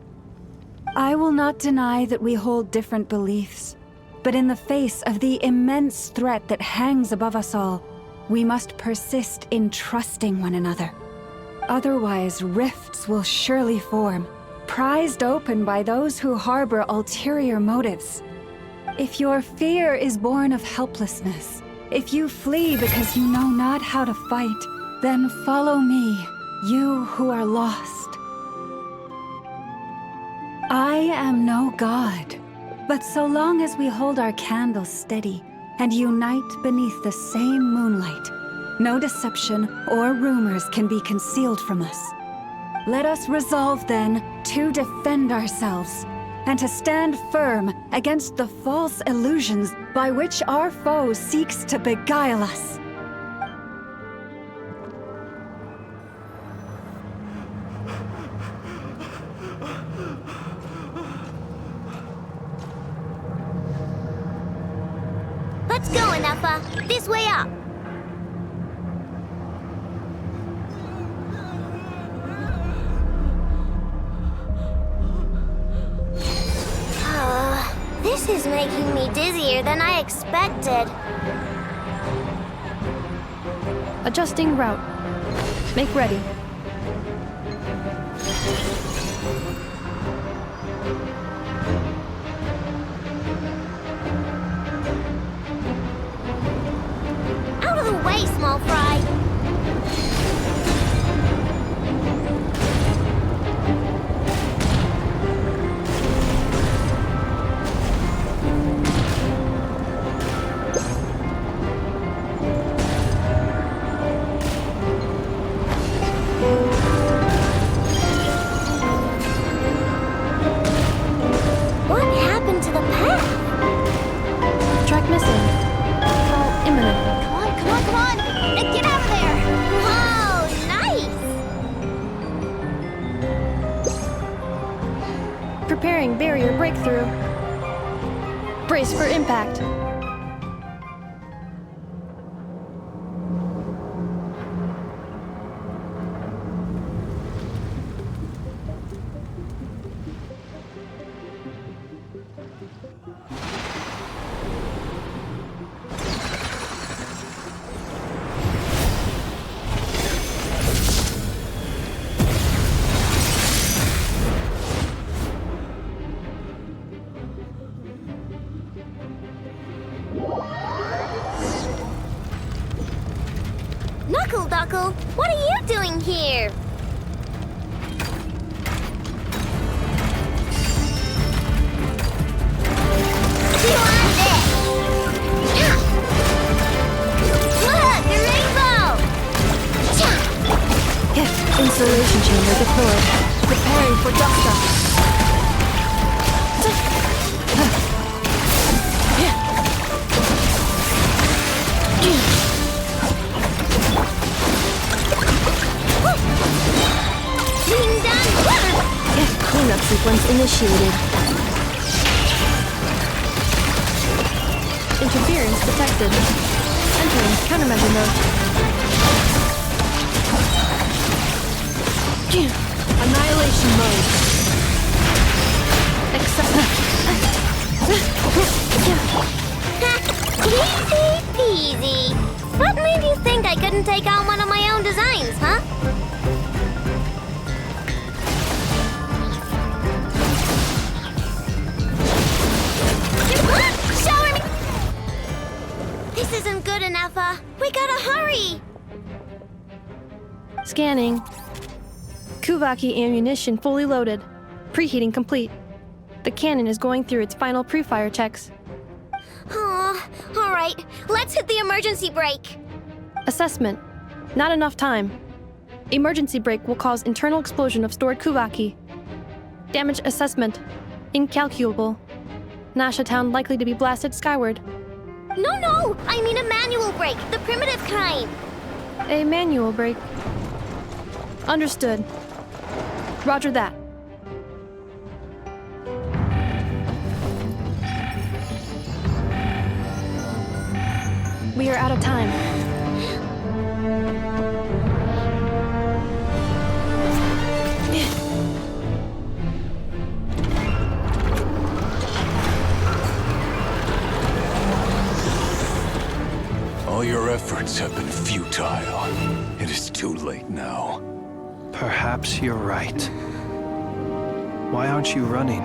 I will not deny that we hold different beliefs. But in the face of the immense threat that hangs above us all, we must persist in trusting one another. Otherwise, rifts will surely form, prized open by those who harbor ulterior motives. If your fear is born of helplessness, if you flee because you know not how to fight, then follow me, you who are lost. I am no god, but so long as we hold our candles steady and unite beneath the same moonlight, no deception or rumors can be concealed from us. Let us resolve then to defend ourselves and to stand firm against the false illusions by which our foe seeks to beguile us. Let's go, Anafa. This way up. This is making me dizzier than I expected. Adjusting route. Make ready. Out of the way, small fry. What happened to the path? Track missing. Fall imminent. Come on, come on, come on! Now get out of there! Whoa, nice! Preparing barrier breakthrough. Brace for impact. Knuckle Duckle, what are you doing here? You want this? Yeah. Look, a rainbow! Insulation chamber deployed. Preparing for dust up. Being done! Cleanup sequence initiated. Interference detected. Entering countermeasure mode. Annihilation mode. Easy peasy. What made you think I couldn't take on one of my own designs, huh? Shower me! This isn't good enough, we gotta hurry! Scanning. Kuvaki ammunition fully loaded. Preheating complete. The cannon is going through its final pre-fire checks. Oh, all right. Let's hit the emergency brake. Assessment. Not enough time. Emergency brake will cause internal explosion of stored Kuvaki. Damage assessment. Incalculable. Nasha Town likely to be blasted skyward. No, I mean a manual brake, the primitive kind. A manual brake. Understood. Roger that. We are out of time. All your efforts have been futile. It is too late now. Perhaps you're right. Why aren't you running?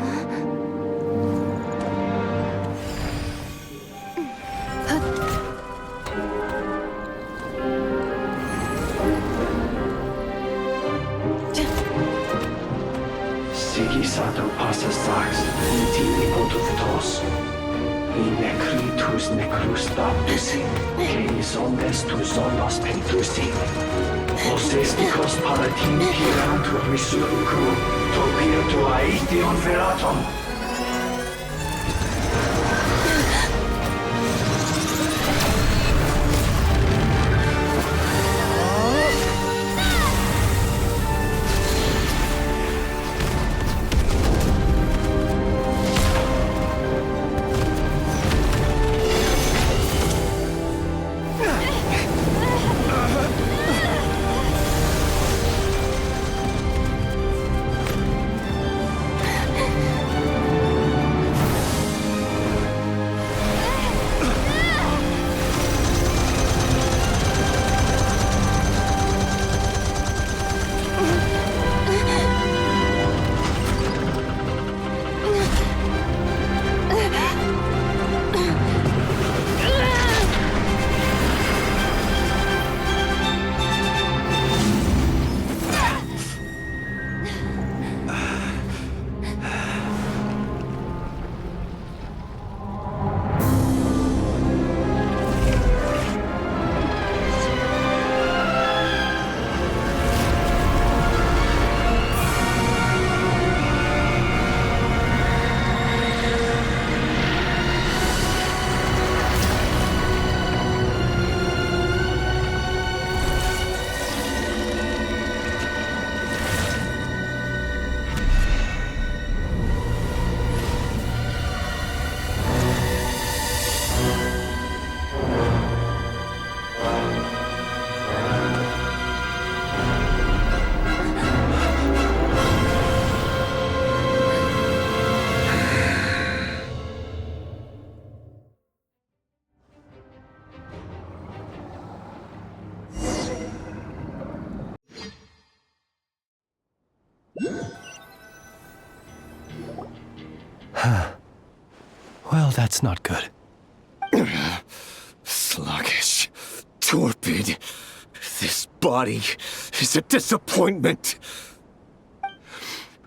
Sigisato passa sax, intimi potutos. In necritus necrus baptisi, canis omnes tu zonos pentusi. Osesticos palatin pirantur resurrecum, topirtu aetion veratum. Well, that's not good. Sluggish, torpid. This body is a disappointment.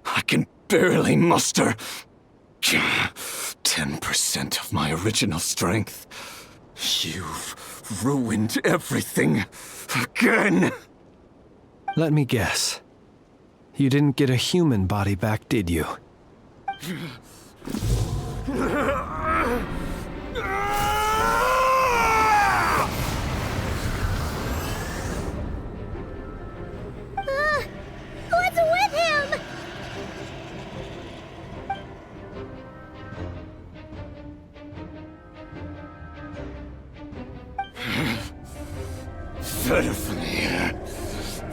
I can barely muster 10% of my original strength. You've ruined everything again. Let me guess. You didn't get a human body back, did you? What's with him? Verfnir,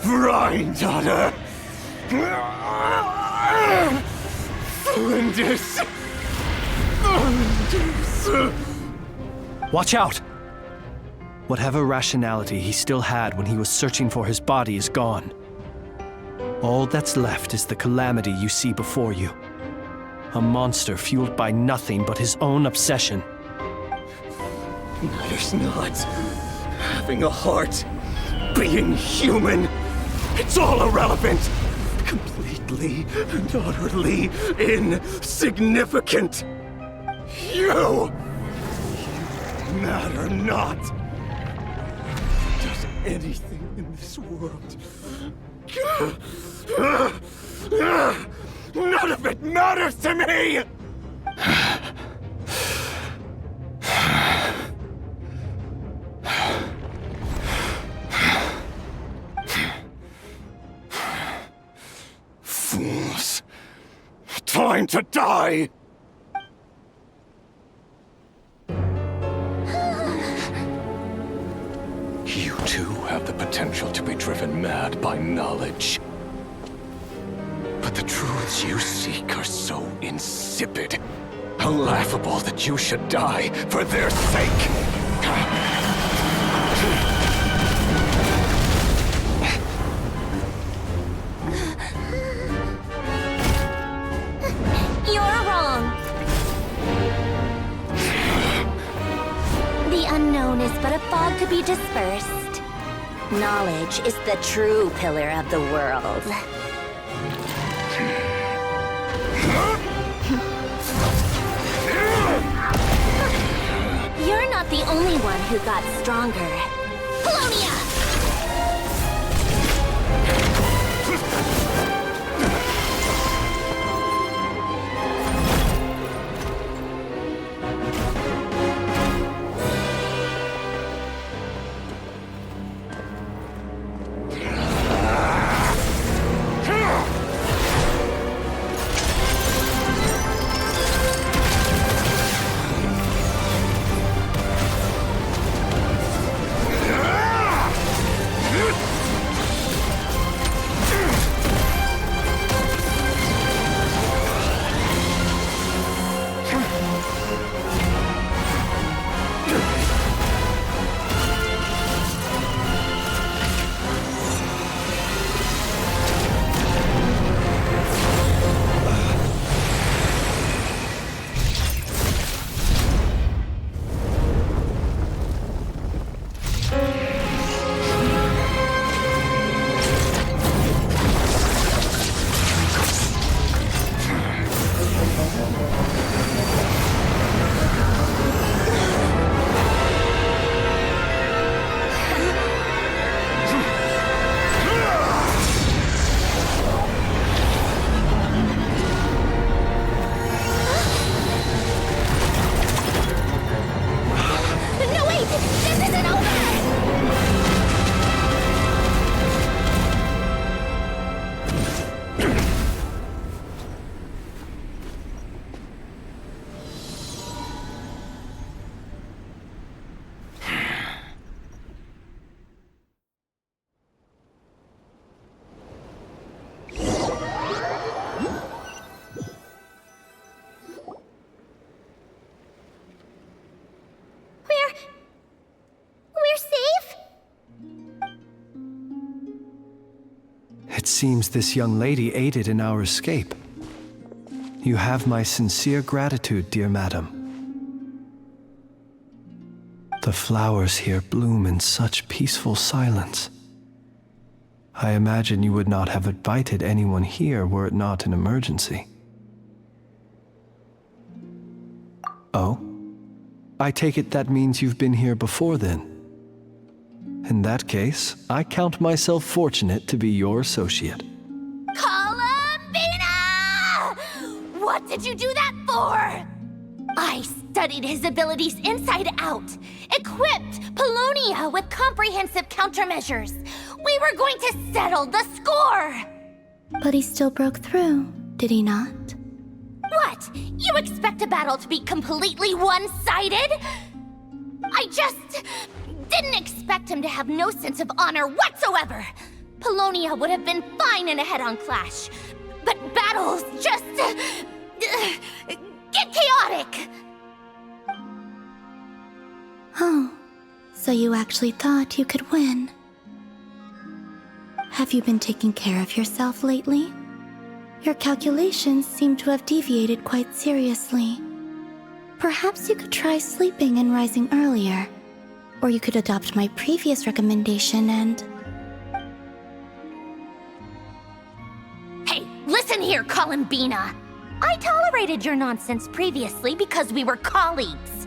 Rheindaughter, Flinders. Watch out! Whatever rationality he still had when he was searching for his body is gone. All that's left is the calamity you see before you. A monster fueled by nothing but his own obsession. Matters not. Having a heart, being human, it's all irrelevant. Completely and utterly insignificant. You matter not. Does anything in this world? None of it matters to me! Fools. Time to die! You too have the potential to be driven mad by knowledge. But the truths you seek are so insipid, laughable that you should die for their sake. unknown is but a fog to be dispersed. Knowledge is the true pillar of the world. You're not the only one who got stronger. Polonia! It seems this young lady aided in our escape. You have my sincere gratitude, dear madam. The flowers here bloom in such peaceful silence. I imagine you would not have invited anyone here were it not an emergency. Oh? I take it that means you've been here before then. In that case, I count myself fortunate to be your associate. Columbina! What did you do that for? I studied his abilities inside out, equipped Polonia with comprehensive countermeasures. We were going to settle the score! But he still broke through, did he not? What? You expect a battle to be completely one-sided? I just didn't expect him to have no sense of honor whatsoever. Polonia would have been fine in a head-on clash, but battles just get chaotic. Oh, so you actually thought you could win. Have you been taking care of yourself lately? Your calculations seem to have deviated quite seriously. Perhaps you could try sleeping and rising earlier. Or you could adopt my previous recommendation and... Hey, listen here, Columbina. I tolerated your nonsense previously because we were colleagues.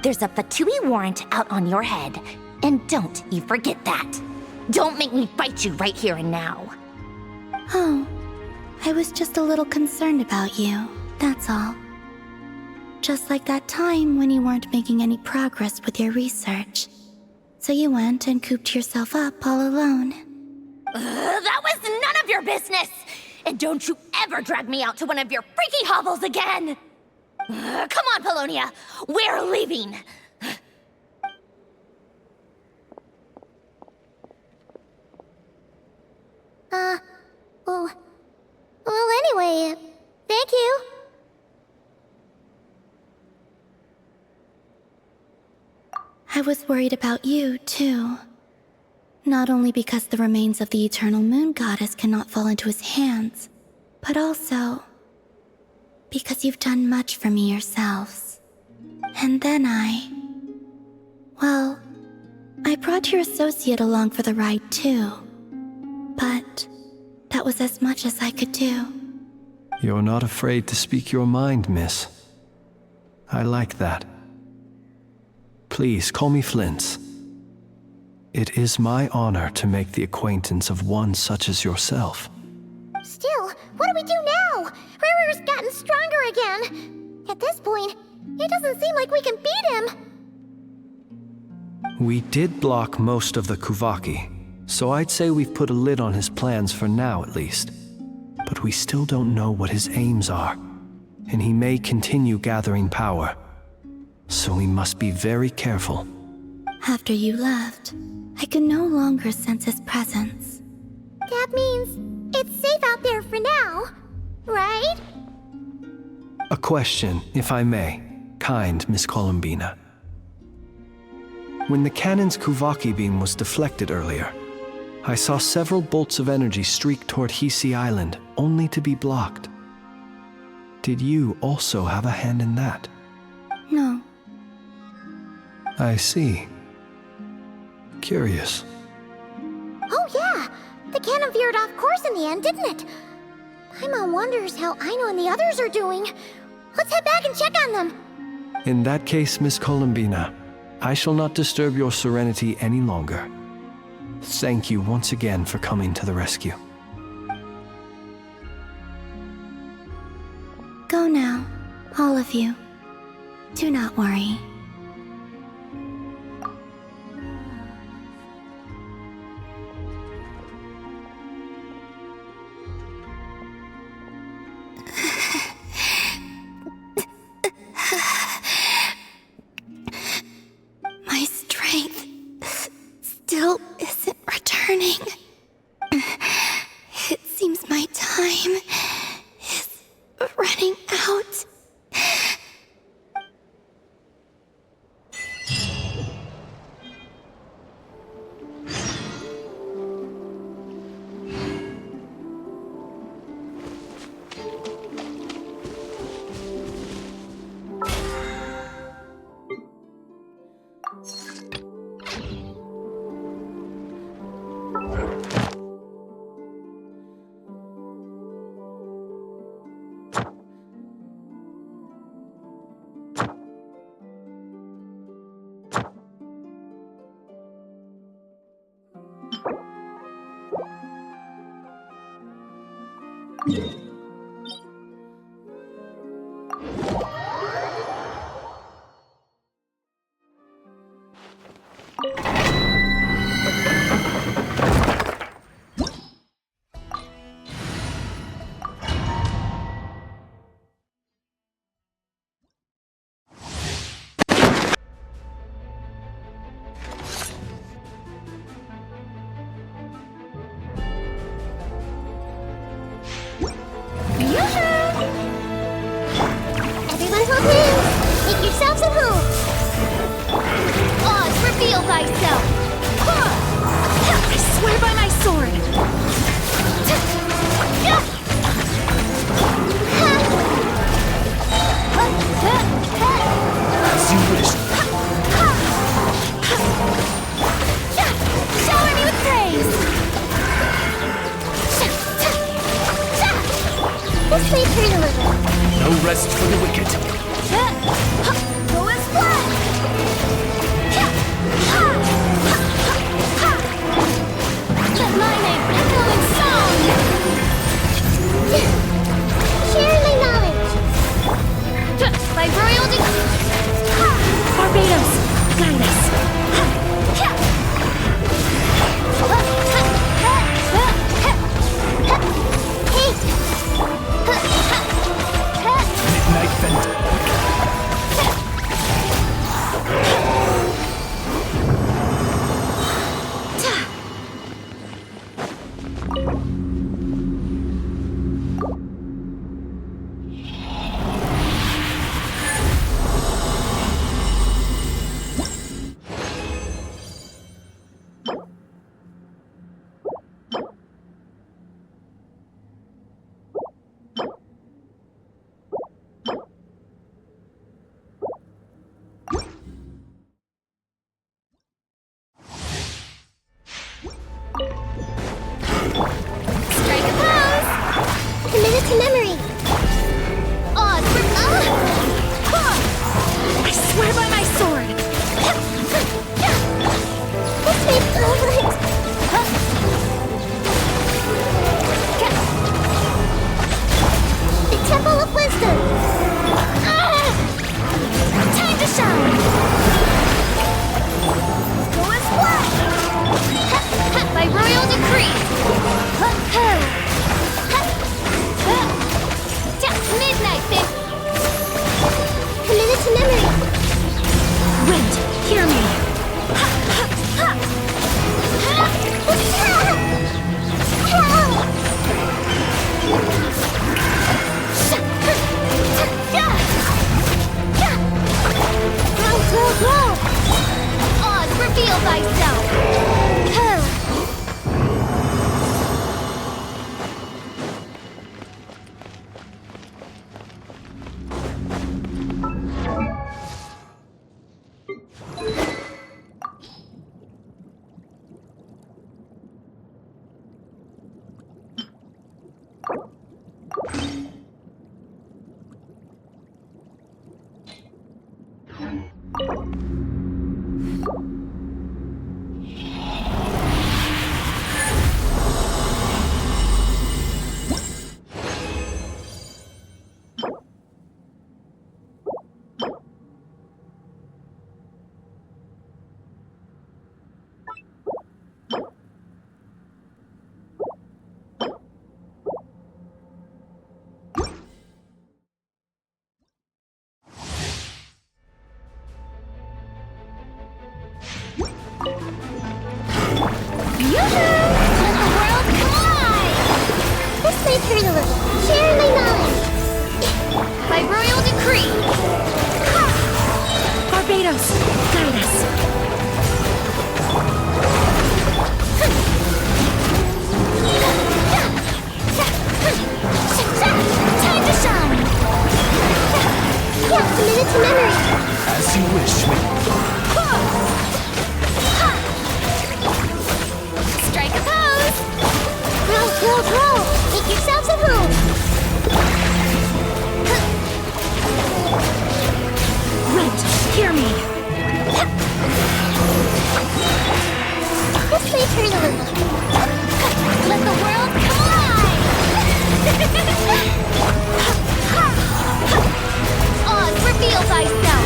There's a Fatui warrant out on your head, and don't you forget that. Don't make me fight you right here and now. Oh, I was just a little concerned about you, that's all. Just like that time when you weren't making any progress with your research. So you went and cooped yourself up all alone. That was none of your business! And don't you ever drag me out to one of your freaky hovels again! Come on, Polonia! We're leaving! Well, anyway, thank you. I was worried about you, too. Not only because the remains of the eternal moon goddess cannot fall into his hands, but also because you've done much for me yourselves. And then well, I brought your associate along for the ride too. But that was as much as I could do. You're not afraid to speak your mind, miss. I like that. Please call me Flint. It is my honor to make the acquaintance of one such as yourself. Still, what do we do now? Riri's gotten stronger again. At this point, it doesn't seem like we can beat him. We did block most of the Kuvaki, so I'd say we've put a lid on his plans for now at least. But we still don't know what his aims are, and he may continue gathering power. So we must be very careful. After you left, I could no longer sense his presence. That means it's safe out there for now, right? A question, if I may, kind Miss Columbina. When the cannon's Kuvaki beam was deflected earlier, I saw several bolts of energy streak toward Hisi Island, only to be blocked. Did you also have a hand in that? No. I see. Curious. Oh yeah! The cannon veered off course in the end, didn't it? Paimon wonders how Aino and the others are doing. Let's head back and check on them. In that case, Miss Columbina, I shall not disturb your serenity any longer. Thank you once again for coming to the rescue. Go now, all of you. Do not worry. My strength still isn't returning. It seems my time is running out. Everyone hold hands! Make yourselves at home! Oz, reveal thyself! I swear by my sword! As you wish. Shower me with praise! This may hurt a little. No rest for the wicked. Go as blood! Let my name echo in song! Share my knowledge! By royal Barbados, guide us! Midnight Vent. Let the world collide! This may hurt a little. Share my knowledge. By royal decree. Barbados, guide us. Time to shine! Yeah, commit to memory. As you wish, Strike a pose! Roll, roll, roll! Make yourselves at home! Wait, hear me. This may turn a little. Let the world collide! Oz, reveal thyself!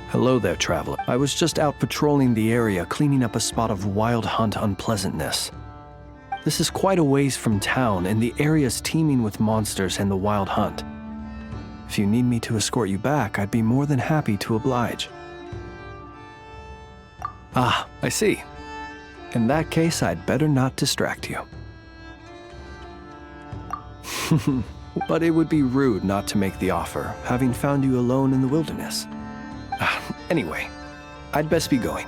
Hello there, traveler. I was just out patrolling the area, cleaning up a spot of wild hunt unpleasantness. This is quite a ways from town, and the area's teeming with monsters and the wild hunt. If you need me to escort you back, I'd be more than happy to oblige. Ah, I see. In that case, I'd better not distract you. But it would be rude not to make the offer, having found you alone in the wilderness. Anyway, I'd best be going.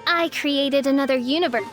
I created another universe.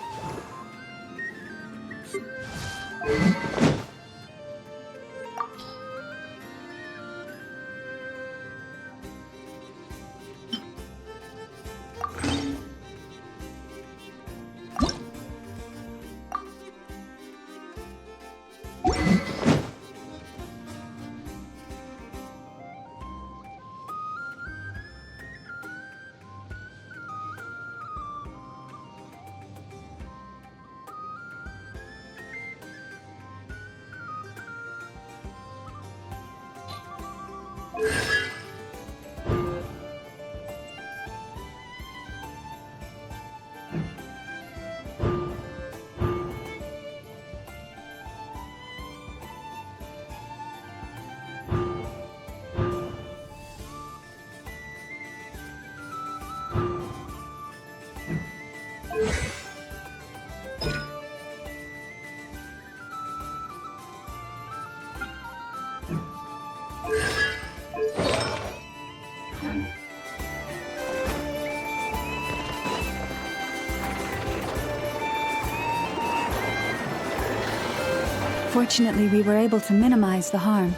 Fortunately, we were able to minimize the harm.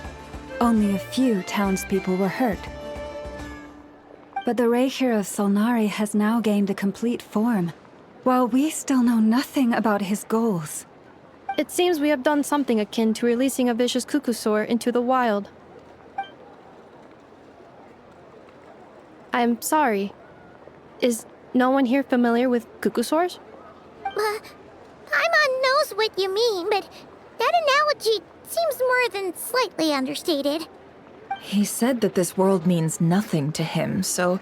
Only a few townspeople were hurt. But the Reikir of Solnari has now gained a complete form, while we still know nothing about his goals. It seems we have done something akin to releasing a vicious Kukusaur into the wild. I'm sorry. Is no one here familiar with Kukusaurs? Paimon knows what you mean, but that analogy seems more than slightly understated. He said that this world means nothing to him, so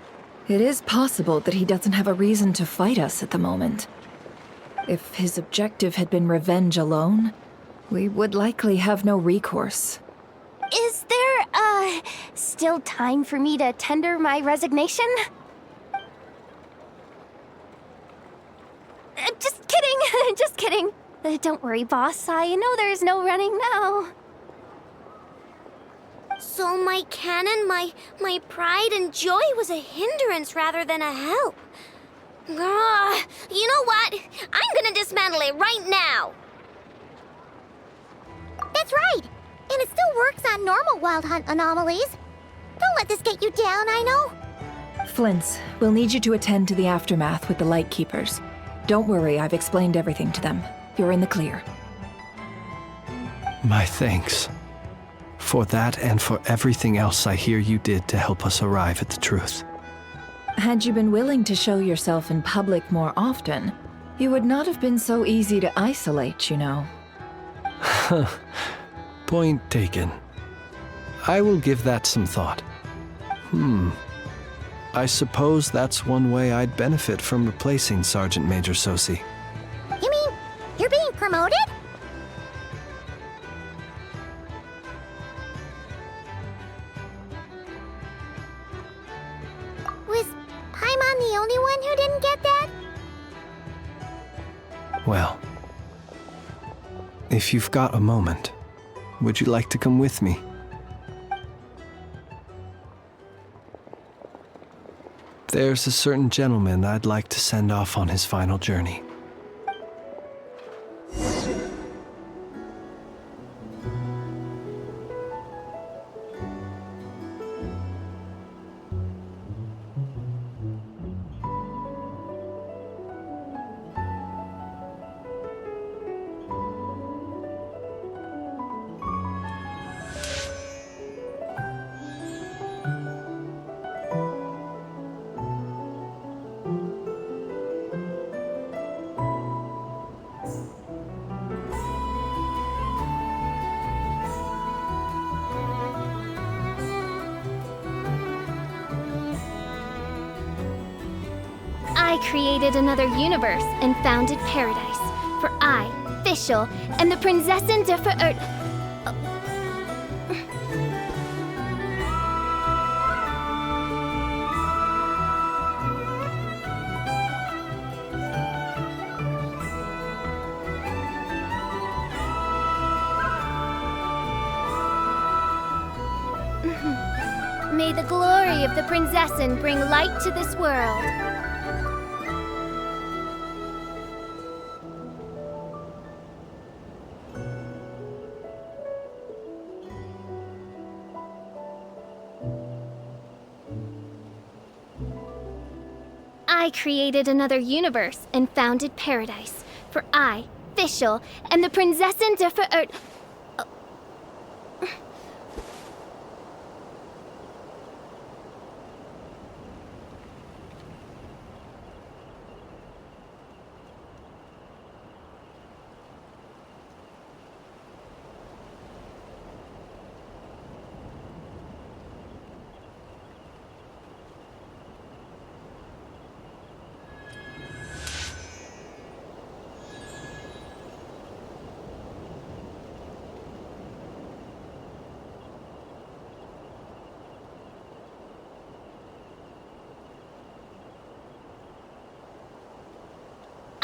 it is possible that he doesn't have a reason to fight us at the moment. If his objective had been revenge alone, we would likely have no recourse. Is there, still time for me to tender my resignation? kidding. Don't worry, boss. I know there's no running now. So my cannon, my pride and joy was a hindrance rather than a help. Ugh, you know what? I'm gonna dismantle it right now. That's right. And it still works on normal Wild Hunt anomalies. Don't let this get you down, I know. Flints, we'll need you to attend to the aftermath with the Lightkeepers. Don't worry, I've explained everything to them. You're in the clear. My thanks. For that and for everything else I hear you did to help us arrive at the truth. Had you been willing to show yourself in public more often, you would not have been so easy to isolate, you know. Point taken. I will give that some thought. I suppose that's one way I'd benefit from replacing Sergeant Major Sosi. You mean you're being promoted? Was Paimon the only one who didn't get that? Well, if you've got a moment, would you like to come with me? There's a certain gentleman I'd like to send off on his final journey. I created another universe and founded paradise. For I, Fischl, and the Prinzessin der Verirrt... May the glory of the Prinzessin bring light to this world. I created another universe and founded paradise. For I, Fischl, and the Prinzessin der Verirrt...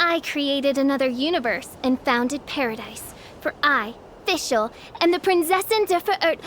I created another universe and founded paradise. For I, Fischl, and the Prinzessin der Verirrt...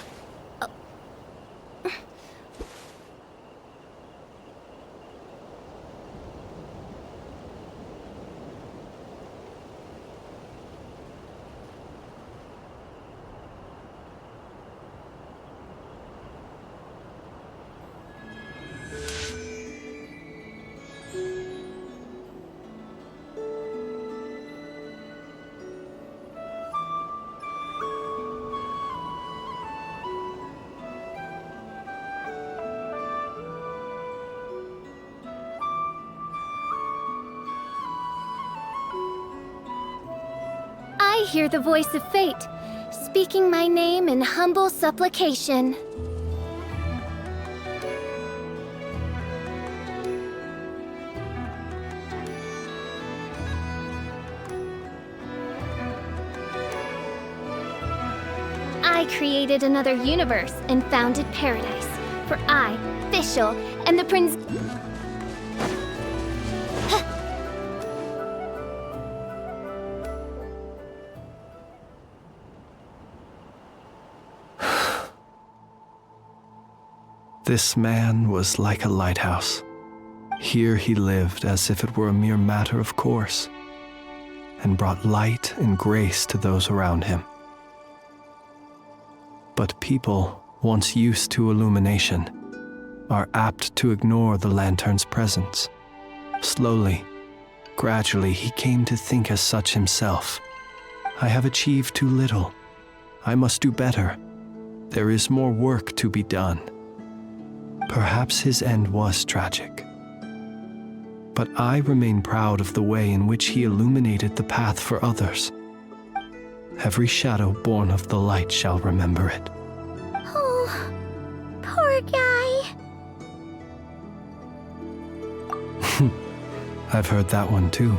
I hear the voice of fate, speaking my name in humble supplication. I created another universe and founded paradise. For I, Fischl, and the Prinz... This man was like a lighthouse. Here he lived as if it were a mere matter of course, and brought light and grace to those around him. But people, once used to illumination, are apt to ignore the lantern's presence. Slowly, gradually, he came to think as such himself. I have achieved too little. I must do better. There is more work to be done. Perhaps his end was tragic. But I remain proud of the way in which he illuminated the path for others. Every shadow born of the light shall remember it. Oh, poor guy. I've heard that one too.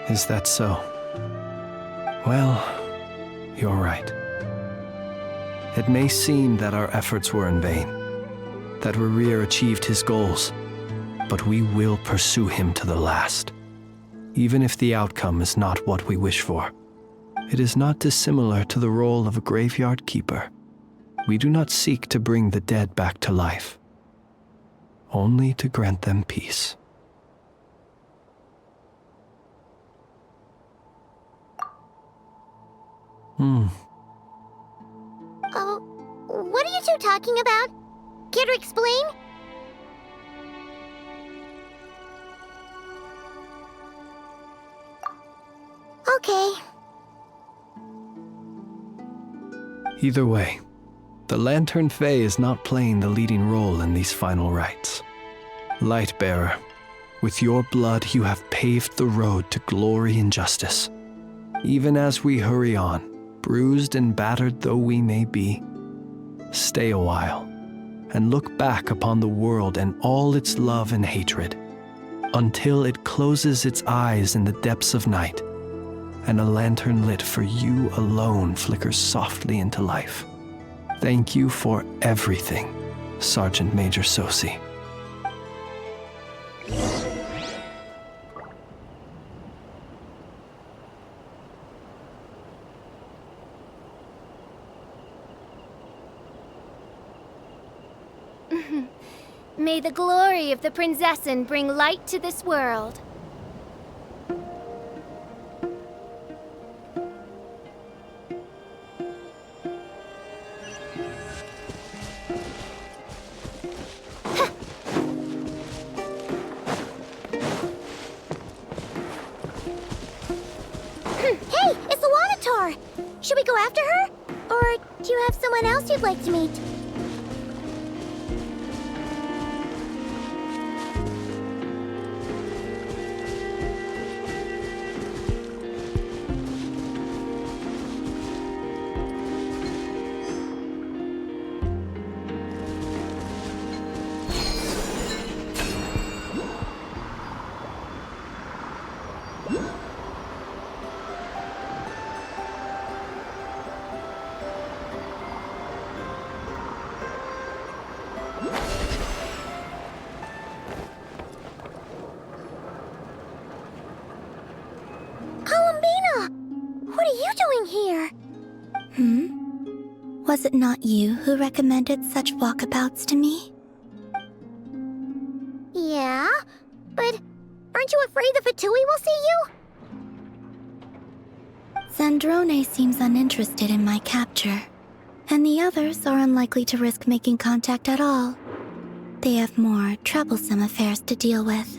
Is that so? Well, you're right. It may seem that our efforts were in vain, that Rerir achieved his goals, but we will pursue him to the last, even if the outcome is not what we wish for. It is not dissimilar to the role of a graveyard keeper. We do not seek to bring the dead back to life, only to grant them peace. Oh, what are you two talking about? Care to explain? Okay. Either way, the Lantern Fae is not playing the leading role in these final rites. Lightbearer, with your blood you have paved the road to glory and justice. Even as we hurry on, bruised and battered though we may be, stay a while and look back upon the world and all its love and hatred, until it closes its eyes in the depths of night, and a lantern lit for you alone flickers softly into life. Thank you for everything, Sergeant Major Sosi. May the glory of the Prinzessin bring light to this world. Hey, it's the Wanatar! Should we go after her? Or do you have someone else you'd like to meet? What are you doing here? Was it not you who recommended such walkabouts to me? Yeah, but aren't you afraid the Fatui will see you? Zandrone seems uninterested in my capture, and the others are unlikely to risk making contact at all. They have more troublesome affairs to deal with.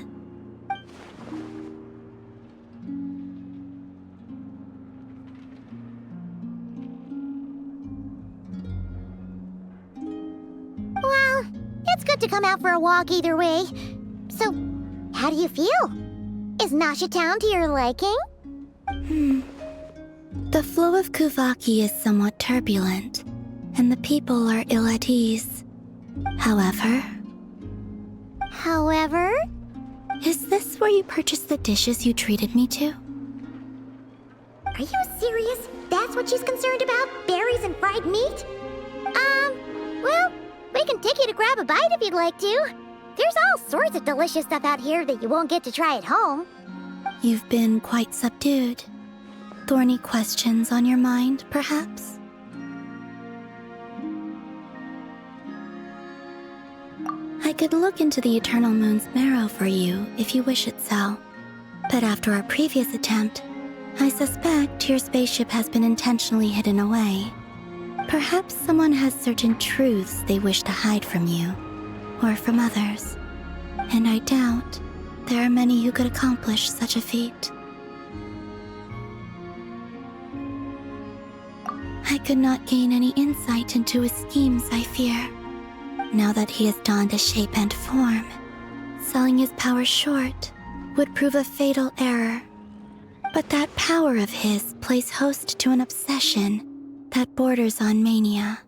Well, it's good to come out for a walk either way. So, how do you feel? Is Nasha Town to your liking? The flow of Kuvaki is somewhat turbulent, and the people are ill at ease. However... Is this where you purchased the dishes you treated me to? Are you serious? That's what she's concerned about? Berries and fried meat? Well, we can take you to grab a bite if you'd like to. There's all sorts of delicious stuff out here that you won't get to try at home. You've been quite subdued. Thorny questions on your mind, perhaps? I could look into the Eternal Moon's marrow for you if you wish it so. But after our previous attempt, I suspect your spaceship has been intentionally hidden away. Perhaps someone has certain truths they wish to hide from you, or from others. And I doubt there are many who could accomplish such a feat. I could not gain any insight into his schemes, I fear. Now that he has donned a shape and form, selling his power short would prove a fatal error. But that power of his plays host to an obsession that borders on mania.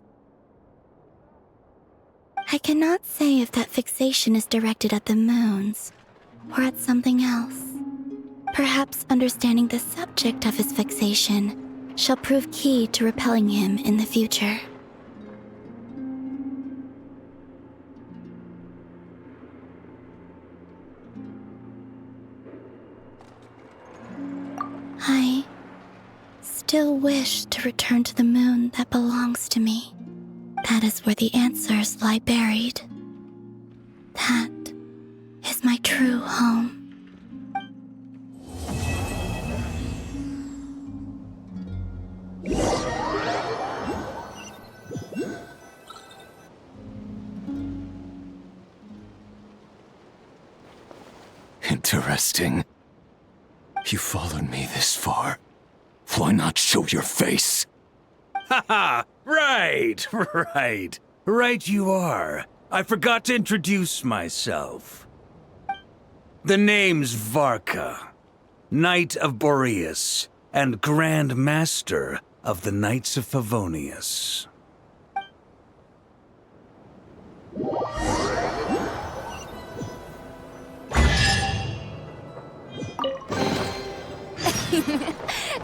I cannot say if that fixation is directed at the moons or at something else. Perhaps understanding the subject of his fixation shall prove key to repelling him in the future. I still wish to return to the moon that belongs to me. That is where the answers lie buried. That is my true home. Interesting. You followed me this far. Why not show your face? Haha! Right, right. Right you are. I forgot to introduce myself. The name's Varka, Knight of Boreas, and Grand Master of the Knights of Favonius.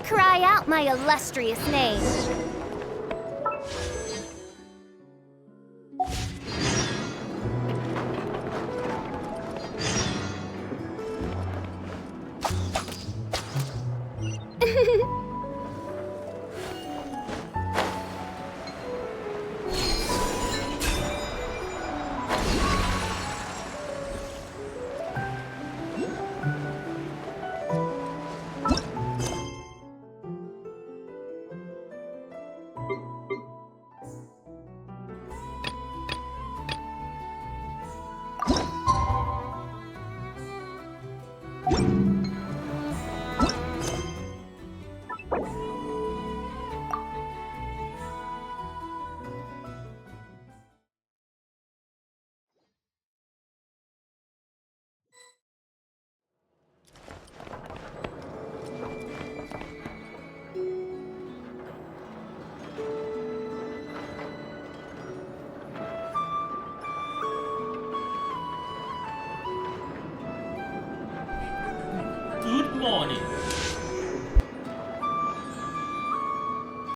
Cry out my illustrious name.